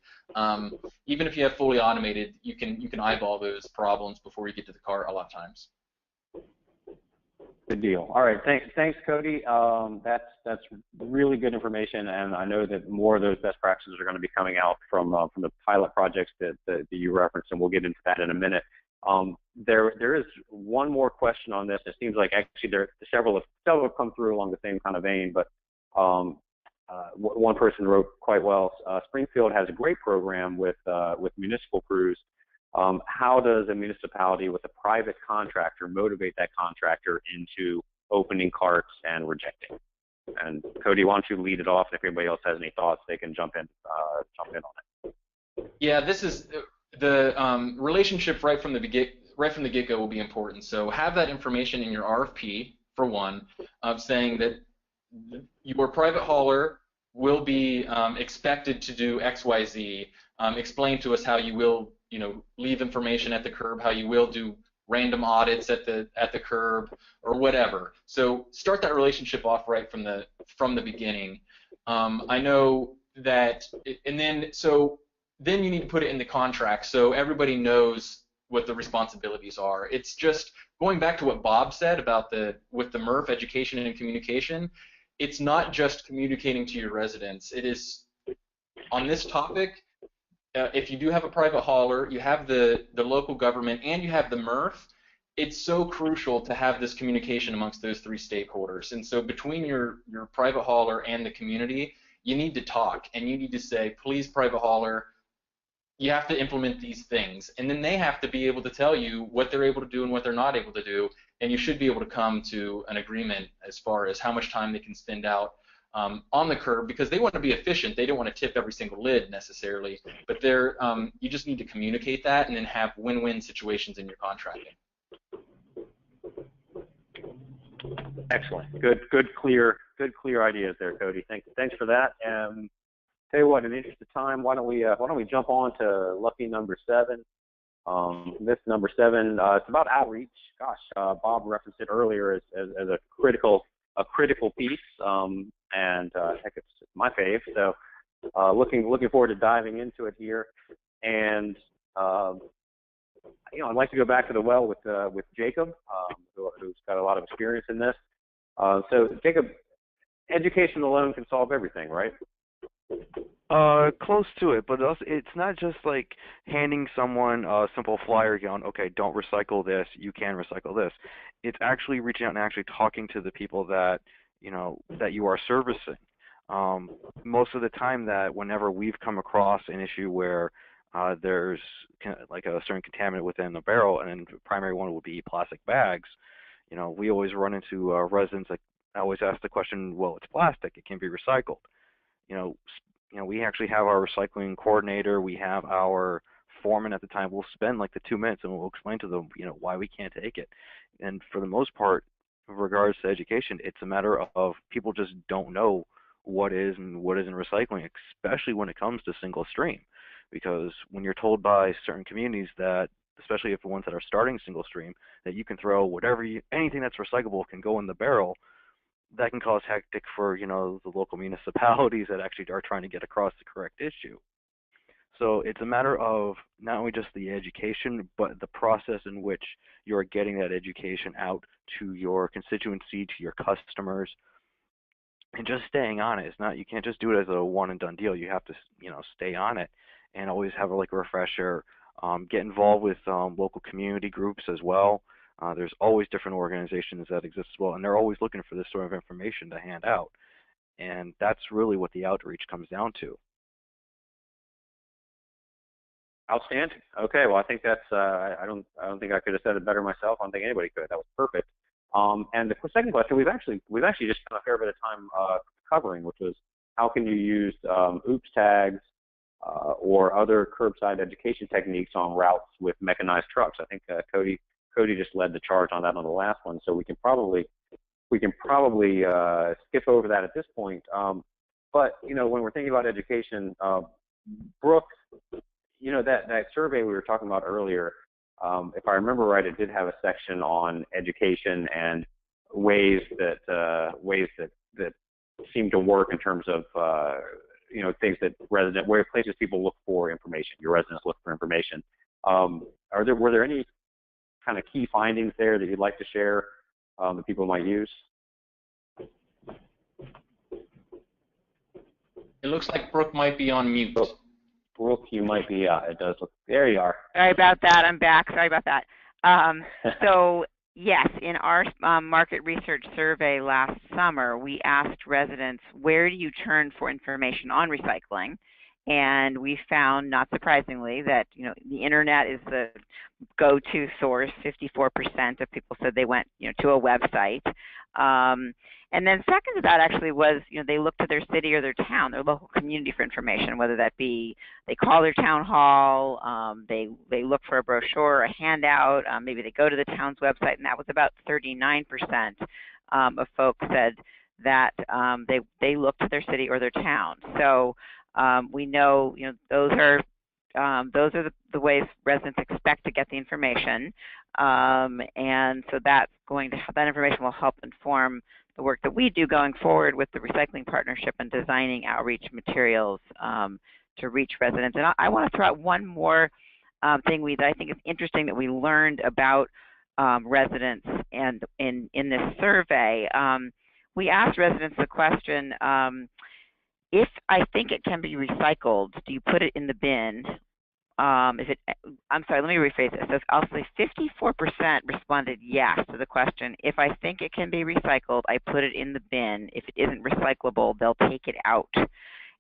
Even if you have fully automated, you can eyeball those problems before you get to the cart a lot of times. Good deal. All right, thanks, Cody. That's really good information, and I know that more of those best practices are going to be coming out from the pilot projects that you referenced, and we'll get into that in a minute. There is one more question on this. It seems like actually several have come through along the same kind of vein, but one person wrote quite well. Springfield has a great program with municipal crews. How does a municipality with a private contractor motivate that contractor into opening carts and rejecting? And Cody, why don't you lead it off? And if anybody else has any thoughts, they can jump in on it. Yeah, this is the relationship right from the get-go will be important. So have that information in your RFP for one, saying that your private hauler will be expected to do X, Y, Z. Explain to us how you will, leave information at the curb, how you will do random audits at the curb or whatever. So start that relationship off right from the beginning. I know that, and then you need to put it in the contract so everybody knows what the responsibilities are. It's just going back to what Bob said about with the MRF, education and communication. It's not just communicating to your residents. It is on this topic. If you do have a private hauler, you have the local government, and you have the MRF, it's so crucial to have this communication amongst those three stakeholders. And so between your private hauler and the community, you need to talk, and you need to say, please, private hauler, you have to implement these things. And then they have to be able to tell you what they're able to do and what they're not able to do, and you should be able to come to an agreement as far as how much time they can spend out on the curb, because they want to be efficient. They don't want to tip every single lid necessarily, but you just need to communicate that and then have win-win situations in your contracting. Excellent. Good, clear ideas there, Cody. Thanks for that. Tell you what, in the interest of time, why don't we jump on to lucky number 7. This number 7, it's about outreach. Gosh, Bob referenced it earlier as a critical piece, and heck, it's my fave. So looking forward to diving into it here. And I'd like to go back to the well with Jacob, who's got a lot of experience in this. So Jacob, education alone can solve everything, right? Close to it, but also it's not just like handing someone a simple flyer going, okay, don't recycle this, you can recycle this. It's actually reaching out and actually talking to the people that that you are servicing. Most of the time, that whenever we've come across an issue where there's like a certain contaminant within the barrel, and the primary one would be plastic bags, we always run into residents that always ask the question, well, it's plastic, it can be recycled. We actually have our recycling coordinator, we have our foreman at the time. We'll spend like the 2 minutes and we'll explain to them, why we can't take it. And for the most part, in regards to education, it's a matter of people just don't know what is and what isn't recycling, especially when it comes to single stream. Because when you're told by certain communities that, especially if the ones that are starting single stream, that you can throw anything that's recyclable can go in the barrel, that can cause hectic for, the local municipalities that actually are trying to get across the correct issue. So it's a matter of not only just the education, but the process in which you're getting that education out to your constituency, to your customers, and just staying on it. It's not, you can't just do it as a one and done deal. You have to, stay on it and always have a refresher. Get involved with local community groups as well. There's always different organizations that exist as well, and they're always looking for this sort of information to hand out. And that's really what the outreach comes down to. Outstanding. Okay, well, I think that's I don't think I could have said it better myself. I don't think anybody could. That was perfect. And the second question we've actually just spent a fair bit of time covering, which was how can you use OOPS tags or other curbside education techniques on routes with mechanized trucks. I think Cody just led the charge on that on the last one, so we can probably skip over that at this point. But when we're thinking about education, Brooke, that survey we were talking about earlier, if I remember right, it did have a section on education and ways that seem to work in terms of things that where places people look for information. Your residents look for information. Were there any kind of key findings there that you'd like to share that people might use? It looks like Brooke might be on mute. Brooke, you might be, it does look, there you are. Sorry about that, I'm back, sorry about that. So yes, in our market research survey last summer, we asked residents, where do you turn for information on recycling? And we found, not surprisingly, that the internet is the go-to source. 54% of people said they went to a website. And then second to that actually was they look to their city or their town, their local community for information, whether that be they call their town hall, they look for a brochure, a handout, maybe they go to the town's website, and that was about 39% of folks said that they look to their city or their town. So we know those are the ways residents expect to get the information, and so that information will help inform the work that we do going forward with the Recycling Partnership and designing outreach materials to reach residents. And I want to throw out one more thing that I think is interesting that we learned about residents and in this survey. We asked residents the question, if I think it can be recycled, do you put it in the bin? I'm sorry, let me rephrase this. So I'll say 54% responded yes to the question. If I think it can be recycled, I put it in the bin. If it isn't recyclable, they'll take it out.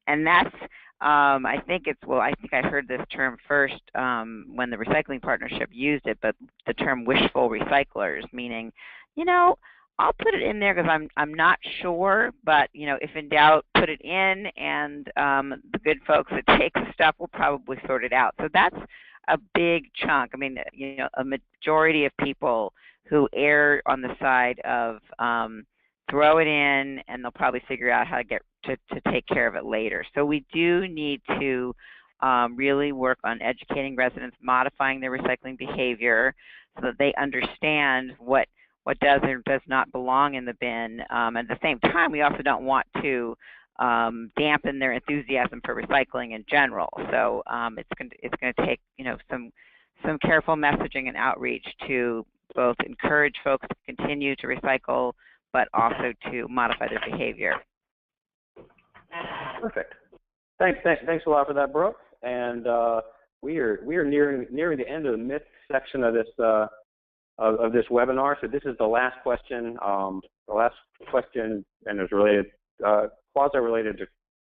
And that's, I think I heard this term first when the Recycling Partnership used it, but the term wishful recyclers, meaning, I'll put it in there because I'm not sure, but if in doubt, put it in, and the good folks that take the stuff will probably sort it out. So that's a big chunk. I mean, a majority of people who err on the side of throw it in, and they'll probably figure out how to get to take care of it later. So we do need to really work on educating residents, modifying their recycling behavior so that they understand what does or does not belong in the bin. At the same time, we also don't want to dampen their enthusiasm for recycling in general. So it's going to take some careful messaging and outreach to both encourage folks to continue to recycle, but also to modify their behavior. Perfect. Thanks a lot for that, Brooke. And we are nearing the end of the myth section of this webinar. So this is the last question. And it's related, quasi-related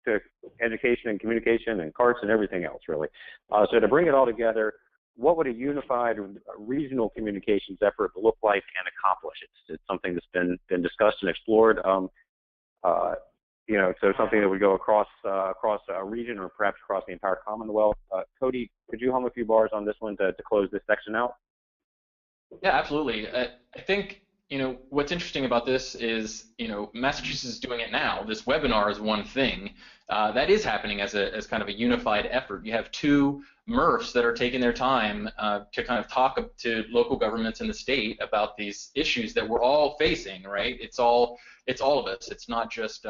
to education and communication and carts and everything else, really. So to bring it all together, what would a unified regional communications effort look like and accomplish? It's something that's been discussed and explored. So something that would go across a region or perhaps across the entire Commonwealth. Cody, could you hum a few bars on this one to close this section out? Yeah, absolutely. I think what's interesting about this is Massachusetts is doing it now. This webinar is one thing that is happening as kind of a unified effort. You have two MRFs that are taking their time to kind of talk to local governments in the state about these issues that we're all facing. Right? It's all of us. It's not just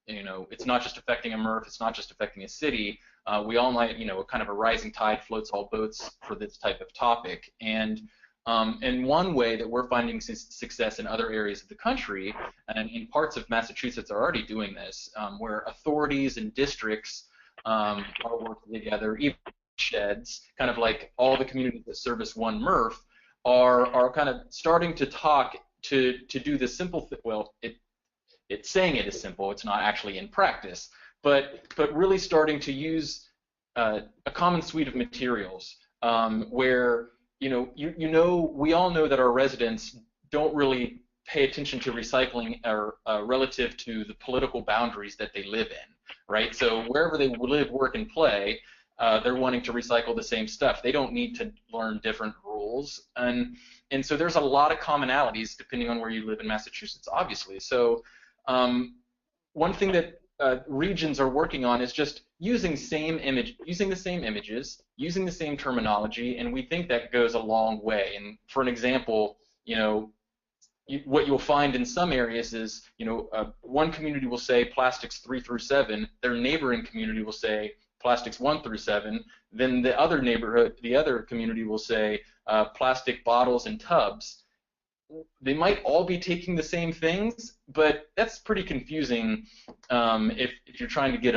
it's not just affecting a MRF. It's not just affecting a city. We all might kind of a rising tide floats all boats for this type of topic. And one way that we're finding success in other areas of the country, and in parts of Massachusetts are already doing this, where authorities and districts are working together, even sheds, kind of like all the communities that service one MRF, are kind of starting to talk to do the simple thing. Well, it's saying it is simple. It's not actually in practice, but really starting to use a common suite of materials where we all know that our residents don't really pay attention to recycling or relative to the political boundaries that they live in, right? So wherever they live, work, and play, they're wanting to recycle the same stuff. They don't need to learn different rules, and so there's a lot of commonalities depending on where you live in Massachusetts, obviously. So one thing that regions are working on is just using the same images, using the same terminology, and we think that goes a long way. And for an example, what you'll find in some areas is, one community will say plastics 3 through 7, their neighboring community will say plastics 1 through 7, then the other community will say plastic bottles and tubs. they might all be taking the same things, but that's pretty confusing if you're trying to get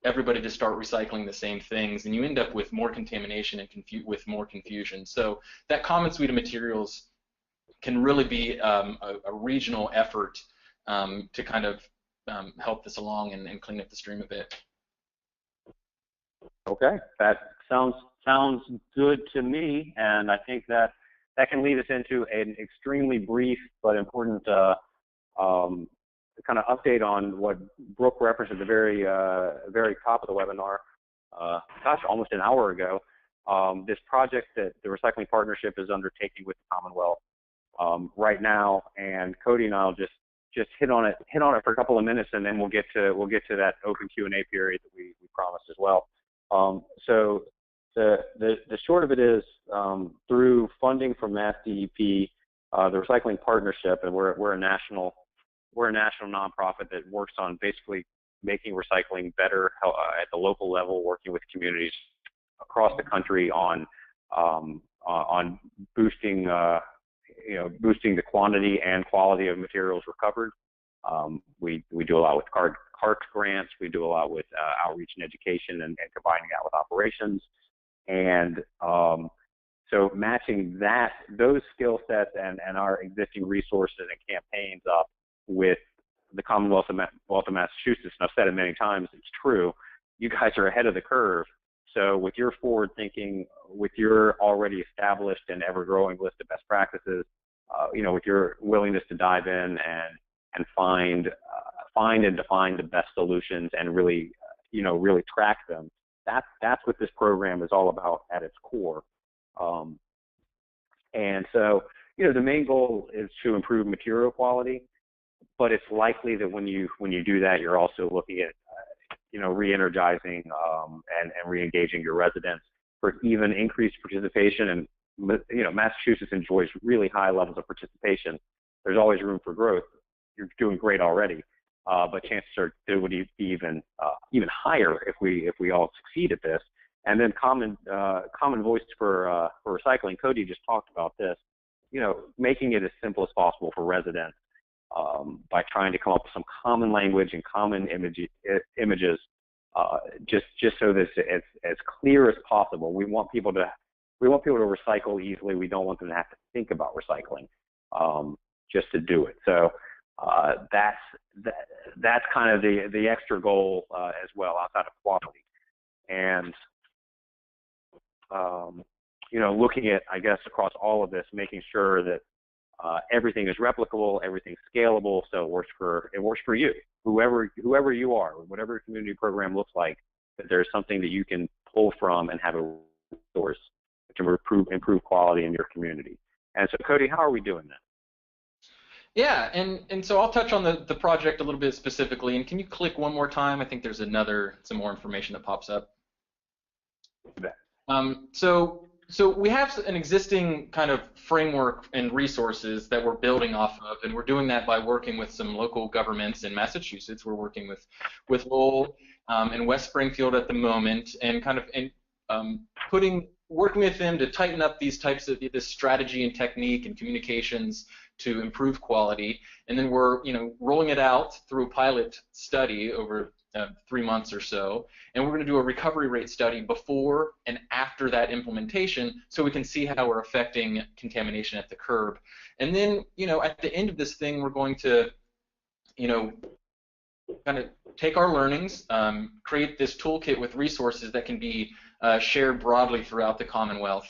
everybody to start recycling the same things, and you end up with more contamination and with more confusion. So that common suite of materials can really be a regional effort to kind of help this along and clean up the stream a bit. Okay, that sounds good to me, and I think that can lead us into an extremely brief but important kind of update on what Brooke referenced at the very top of the webinar. Gosh, almost an hour ago. This project that the Recycling Partnership is undertaking with the Commonwealth right now, and Cody and I'll just hit on it for a couple of minutes, and then we'll get to that open Q&A period that we promised as well. So the short of it is, through funding from MassDEP, the Recycling Partnership, and we're a national nonprofit that works on basically making recycling better at the local level, working with communities across the country on boosting boosting the quantity and quality of materials recovered. We do a lot with CART grants. We do a lot with outreach and education, and combining that with operations. And so matching those skill sets and our existing resources and campaigns up with the Commonwealth of Massachusetts, and I've said it many times, it's true, you guys are ahead of the curve. So with your forward thinking, with your already established and ever-growing list of best practices, with your willingness to dive in and find and define the best solutions and really track them, that's what this program is all about at its core. And so, the main goal is to improve material quality, but it's likely that when you do that, you're also looking at re-energizing and re-engaging your residents for even increased participation. And Massachusetts enjoys really high levels of participation. There's always room for growth. You're doing great already, but chances are it would be even higher if we all succeed at this. And then common voice for recycling. Cody just talked about this. Making it as simple as possible for residents by trying to come up with some common language and common images, just so that it's as clear as possible. We want people to recycle easily. We don't want them to have to think about recycling just to do it. So that's kind of the extra goal as well, outside of quality. And looking at, I guess, across all of this, making sure that everything is replicable, everything's scalable, so it works for you, whoever you are, whatever your community program looks like, that there's something that you can pull from and have a resource to improve quality in your community. And so, Cody, how are we doing that? Yeah, and so I'll touch on the project a little bit specifically. And can you click one more time? I think there's some more information that pops up. So we have an existing kind of framework and resources that we're building off of, and we're doing that by working with some local governments in Massachusetts. We're working with Lowell and West Springfield at the moment, and kind of working with them to tighten up these types of this strategy and technique and communications to improve quality. And then we're rolling it out through a pilot study over 3 months or so, and we're going to do a recovery rate study before and after that implementation, so we can see how we're affecting contamination at the curb. And then, at the end of this thing, we're going to, kind of take our learnings, create this toolkit with resources that can be shared broadly throughout the Commonwealth,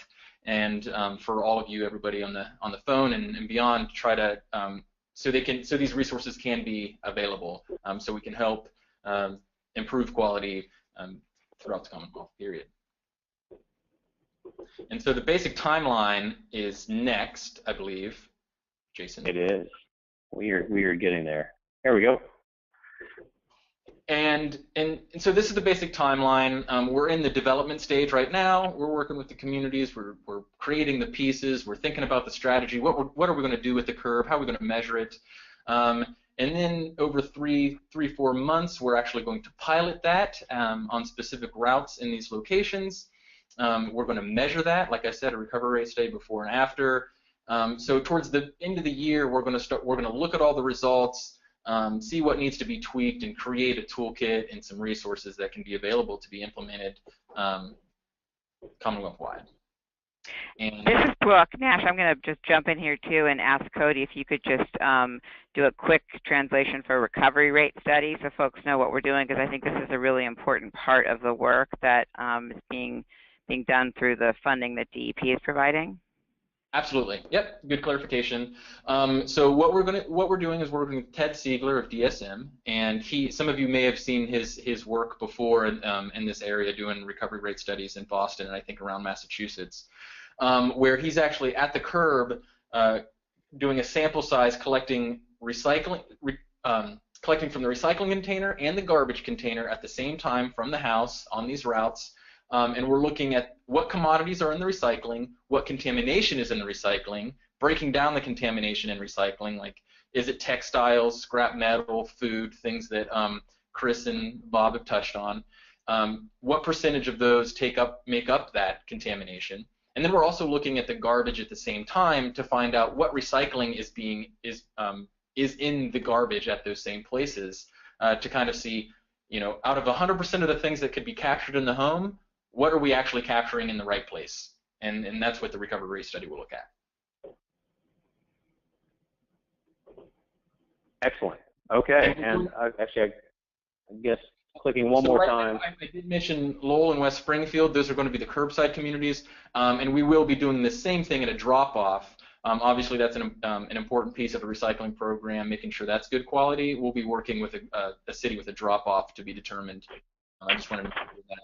and for all of you, everybody on the phone and beyond, try to so these resources can be available, so we can help improve quality throughout the Commonwealth, period. And so the basic timeline is next, I believe, Jason. It is. We are getting there. There we go. And so this is the basic timeline. We're in the development stage right now. We're working with the communities. We're creating the pieces. We're thinking about the strategy. What are we going to do with the curb? How are we going to measure it? And then over 3-4 months, we're actually going to pilot that on specific routes in these locations. We're going to measure that, like I said, a recovery rate study before and after. So towards the end of the year, we're going to look at all the results, see what needs to be tweaked, and create a toolkit and some resources that can be available to be implemented Commonwealth-wide. This is Brooke Nash. I'm going to just jump in here too and ask Cody if you could just do a quick translation for recovery rate study so folks know what we're doing, because I think this is a really important part of the work that is being done through the funding that DEP is providing. Absolutely. Yep. Good clarification. So what we're doing is we're working with Ted Siegler of DSM, and some of you may have seen his work before in this area doing recovery rate studies in Boston and I think around Massachusetts, where he's actually at the curb doing a sample size collecting from the recycling container and the garbage container at the same time from the house on these routes. And we're looking at what commodities are in the recycling, what contamination is in the recycling, breaking down the contamination in recycling, like is it textiles, scrap metal, food, things that Chris and Bob have touched on. What percentage of those make up that contamination? And then we're also looking at the garbage at the same time to find out what recycling is in the garbage at those same places to kind of see, out of 100% of the things that could be captured in the home, what are we actually capturing in the right place? And that's what the recovery rate study will look at. Excellent. Okay, and actually, I guess clicking one more time. I did mention Lowell and West Springfield. Those are going to be the curbside communities, and we will be doing the same thing at a drop-off. Obviously, that's an important piece of the recycling program, making sure that's good quality. We'll be working with a city with a drop-off to be determined. I just wanted to mention that.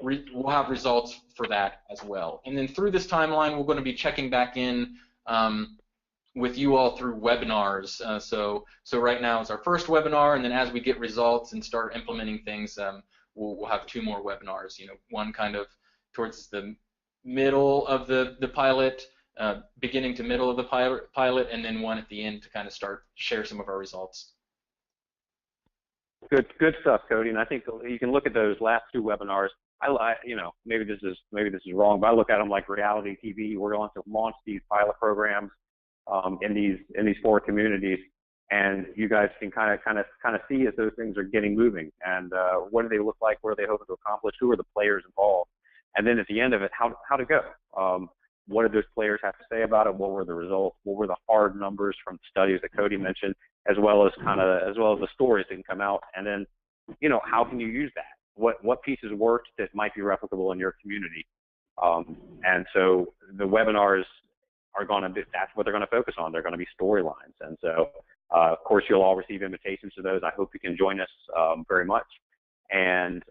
We'll have results for that as well. And then through this timeline, we're going to be checking back in with you all through webinars. So right now is our first webinar, and then as we get results and start implementing things, we'll have 2 more webinars. One kind of towards the middle of the pilot, beginning to middle of the pilot, and then one at the end to kind of share some of our results. Good stuff, Cody. And I think you can look at those last 2 webinars. Maybe this is wrong, but I look at them like reality TV. We're going to launch these pilot programs in these 4 communities, and you guys can kind of see as those things are getting moving, and what do they look like, what are they hoping to accomplish, who are the players involved, and then at the end of it, how to go. What did those players have to say about it? What were the results? What were the hard numbers from the studies that Cody mentioned, as well as the stories that can come out, and then how can you use that? What pieces worked that might be replicable in your community? And so the webinars are that's what they're going to focus on. They're going to be storylines. And so, of course, you'll all receive invitations to those. I hope you can join us very much. And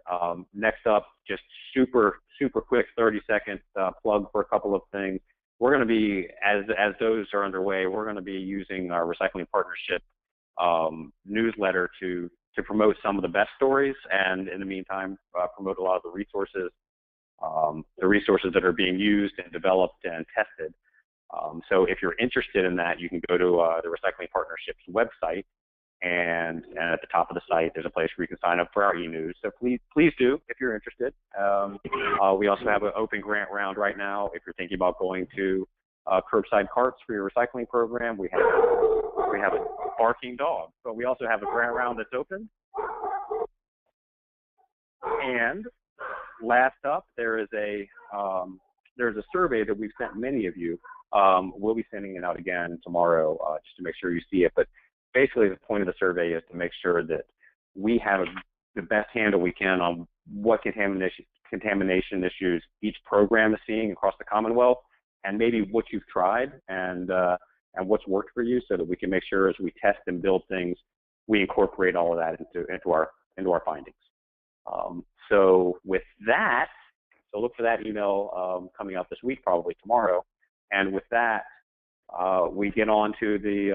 next up, just super quick 30-second plug for a couple of things. We're going to be, as those are underway, we're going to be using our Recycling Partnership newsletter to promote some of the best stories, and in the meantime, promote a lot of the resources that are being used and developed and tested. So if you're interested in that, you can go to the Recycling Partnership's website, and at the top of the site, there's a place where you can sign up for our e-news. So please do if you're interested. We also have an open grant round right now. If you're thinking about going to curbside carts for your recycling program, we have a barking dog, but we also have a grant round that's open. And last up, there's a survey that we've sent many of you. We'll be sending it out again tomorrow just to make sure you see it. But basically, the point of the survey is to make sure that we have the best handle we can on what contamination issues each program is seeing across the Commonwealth, and maybe what you've tried and what's worked for you, so that we can make sure as we test and build things, we incorporate all of that into our findings. So with that, so look for that email coming out this week, probably tomorrow. And with that, we get on to the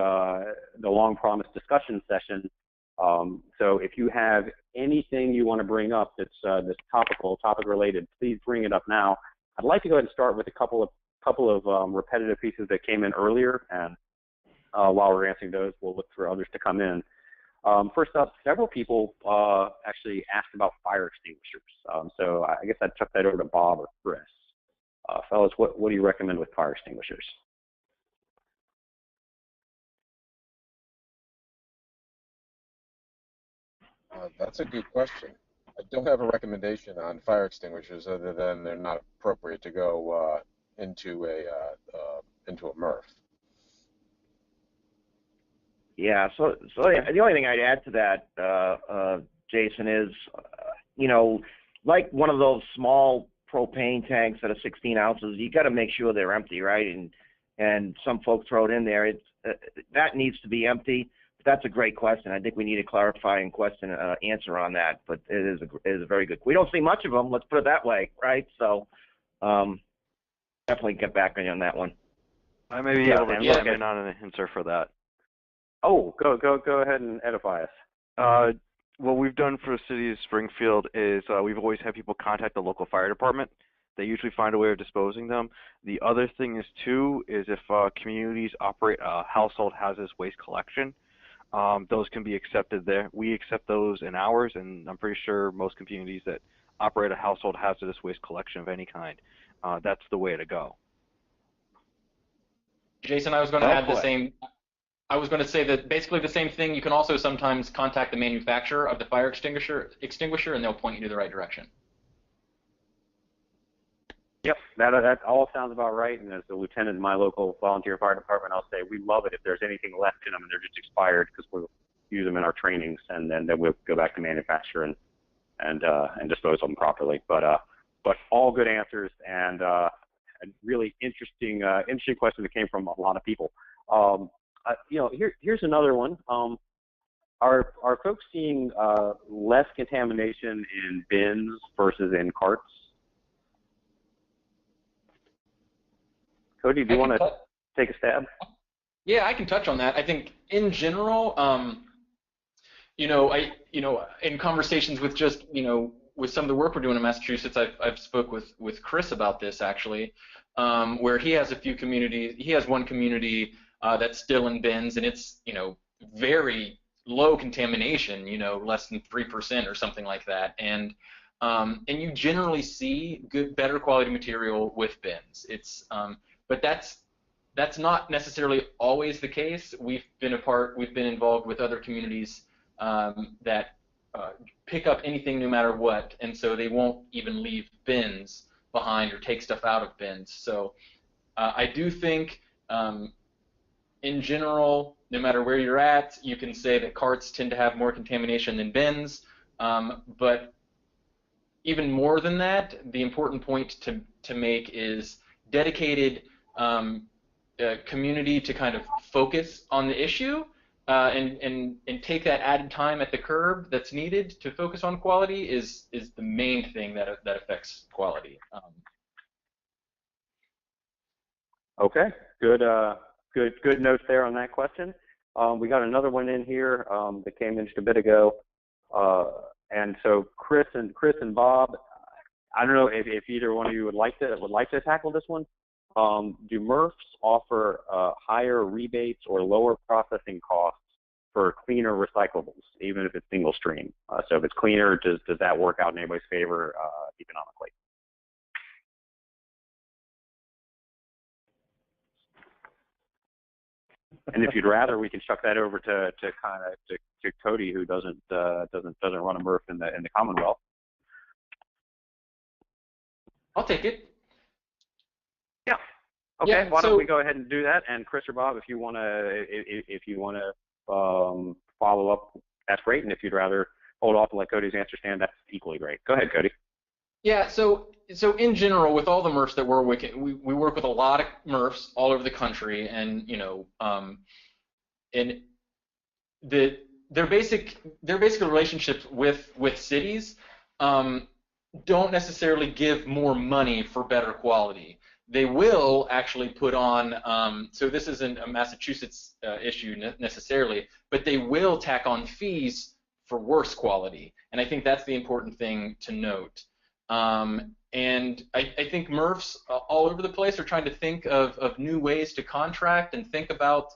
long-promised discussion session. So if you have anything you want to bring up that's topic related, please bring it up now. I'd like to go ahead and start with a couple of repetitive pieces that came in earlier, and while we're answering those, we'll look for others to come in. First up, several people actually asked about fire extinguishers. So I guess I'd chuck that over to Bob or Chris. Fellas, what do you recommend with fire extinguishers? That's a good question. I don't have a recommendation on fire extinguishers other than they're not appropriate to go into a MRF. Yeah. So the only thing I'd add to that, Jason, is like one of those small propane tanks that are 16 ounces, you got to make sure they're empty, right? And some folks throw it in there. That needs to be empty. That's a great question. I think we need a clarifying answer on that, but it is a very good. We don't see much of them. Let's put it that way, right? So definitely get back on that one. I may be able to chime in on an answer for that. Oh, go ahead and edify us. What we've done for the city of Springfield is we've always had people contact the local fire department. They usually find a way of disposing them. The other thing is if communities operate a household hazardous waste collection, those can be accepted there. We accept those in ours, and I'm pretty sure most communities that operate a household hazardous waste collection of any kind, that's the way to go. Jason, I was going to add the same. I was going to say that basically the same thing. You can also sometimes contact the manufacturer of the fire extinguisher, and they'll point you to the right direction. Yep, that all sounds about right. And as the lieutenant in my local volunteer fire department, I'll say we love it if there's anything left in them and they're just expired, because we'll use them in our trainings, and then we'll go back to manufacturer and dispose of them properly. But all good answers, and a really interesting question that came from a lot of people. Here's another one. Are folks seeing less contamination in bins versus in carts? Cody, do you want to take a stab? Yeah, I can touch on that. I think in general, in conversations with just, with some of the work we're doing in Massachusetts, I've spoke with Chris about this actually, where he has one community that's still in bins, and it's, very low contamination, less than 3% or something like that, and you generally see better quality material with bins. But that's not necessarily always the case. We've been involved with other communities that pick up anything no matter what, and so they won't even leave bins behind or take stuff out of bins. So I do think, in general, no matter where you're at, you can say that carts tend to have more contamination than bins. But even more than that, the important point to make is dedicated community to kind of focus on the issue and take that added time at the curb that's needed to focus on quality is the main thing that affects quality. Okay, good notes there on that question. We got another one in here that came in just a bit ago, and so Chris and Bob, I don't know if either one of you would like to tackle this one. Do MRFs offer higher rebates or lower processing costs for cleaner recyclables, even if it's single stream? So if it's cleaner, does that work out in anybody's favor economically? And if you'd rather, we can chuck that over to Cody, who doesn't run a MRF in the Commonwealth. I'll take it. Yeah. Okay. Yeah, Why don't we go ahead and do that? And Chris or Bob, if you want to follow up, that's great. And if you'd rather hold off and let Cody's answer stand, that's equally great. Go ahead, Cody. Yeah. So in general, with all the MRFs that we're working, we work with a lot of MRFs all over the country, and and their basic relationships with cities don't necessarily give more money for better quality. They will actually put on, so this isn't a Massachusetts issue necessarily, but they will tack on fees for worse quality. And I think that's the important thing to note. And I think MRFs all over the place are trying to think of new ways to contract and think about,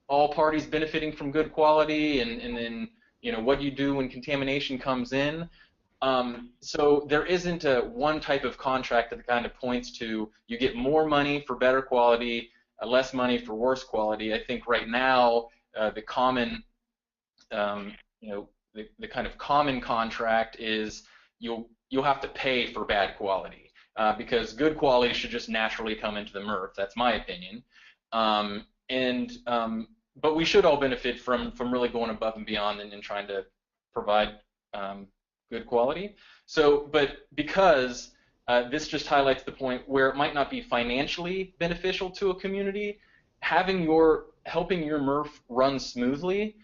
all parties benefiting from good quality, and then, what you do when contamination comes in. So there isn't a one type of contract that kind of points to you get more money for better quality, less money for worse quality. I think right now the common you know, the kind of common contract is you'll have to pay for bad quality because good quality should just naturally come into the MRF. That's my opinion. But we should all benefit from really going above and beyond and trying to provide good quality. So, but because this just highlights the point where it might not be financially beneficial to a community, helping your MRF run smoothly,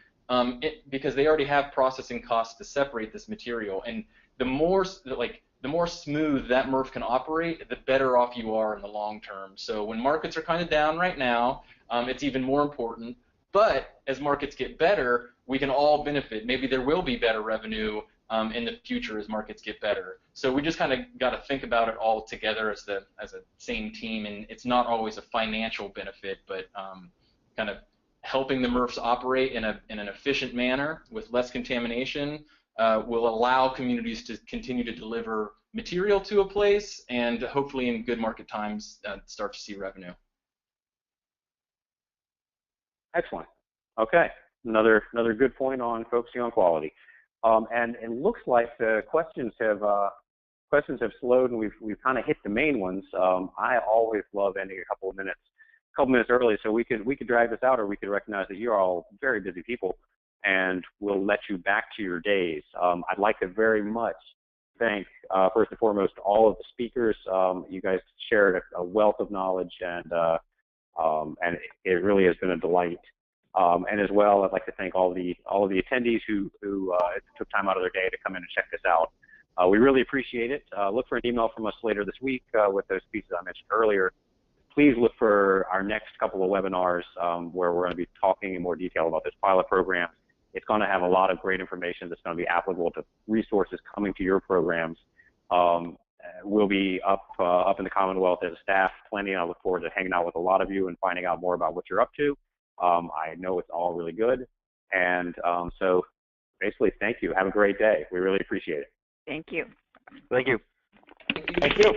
because they already have processing costs to separate this material, and the more smooth that MRF can operate, the better off you are in the long term. So when markets are kind of down right now, it's even more important. But as markets get better, we can all benefit. Maybe there will be better revenue in the future as markets get better. So we just kind of got to think about it all together as a same team, and it's not always a financial benefit, but kind of helping the MRFs operate in an efficient manner with less contamination will allow communities to continue to deliver material to a place, and hopefully in good market times start to see revenue. Excellent. Okay, another good point on focusing on quality. And it looks like the questions have slowed, and we've kind of hit the main ones. I always love ending a couple minutes early, so we could drag this out, or we could recognize that you're all very busy people, and we'll let you back to your days. I'd like to very much thank first and foremost all of the speakers. You guys shared a wealth of knowledge, and it really has been a delight. And as well, I'd like to thank all of the attendees who took time out of their day to come in and check this out. We really appreciate it. Look for an email from us later this week with those pieces I mentioned earlier. Please look for our next couple of webinars where we're going to be talking in more detail about this pilot program. It's going to have a lot of great information that's going to be applicable to resources coming to your programs. We'll be up in the Commonwealth as a staff plenty, and I look forward to hanging out with a lot of you and finding out more about what you're up to. I know it's all really good, and so basically, thank you. Have a great day. We really appreciate it. Thank you. Thank you. Thank you.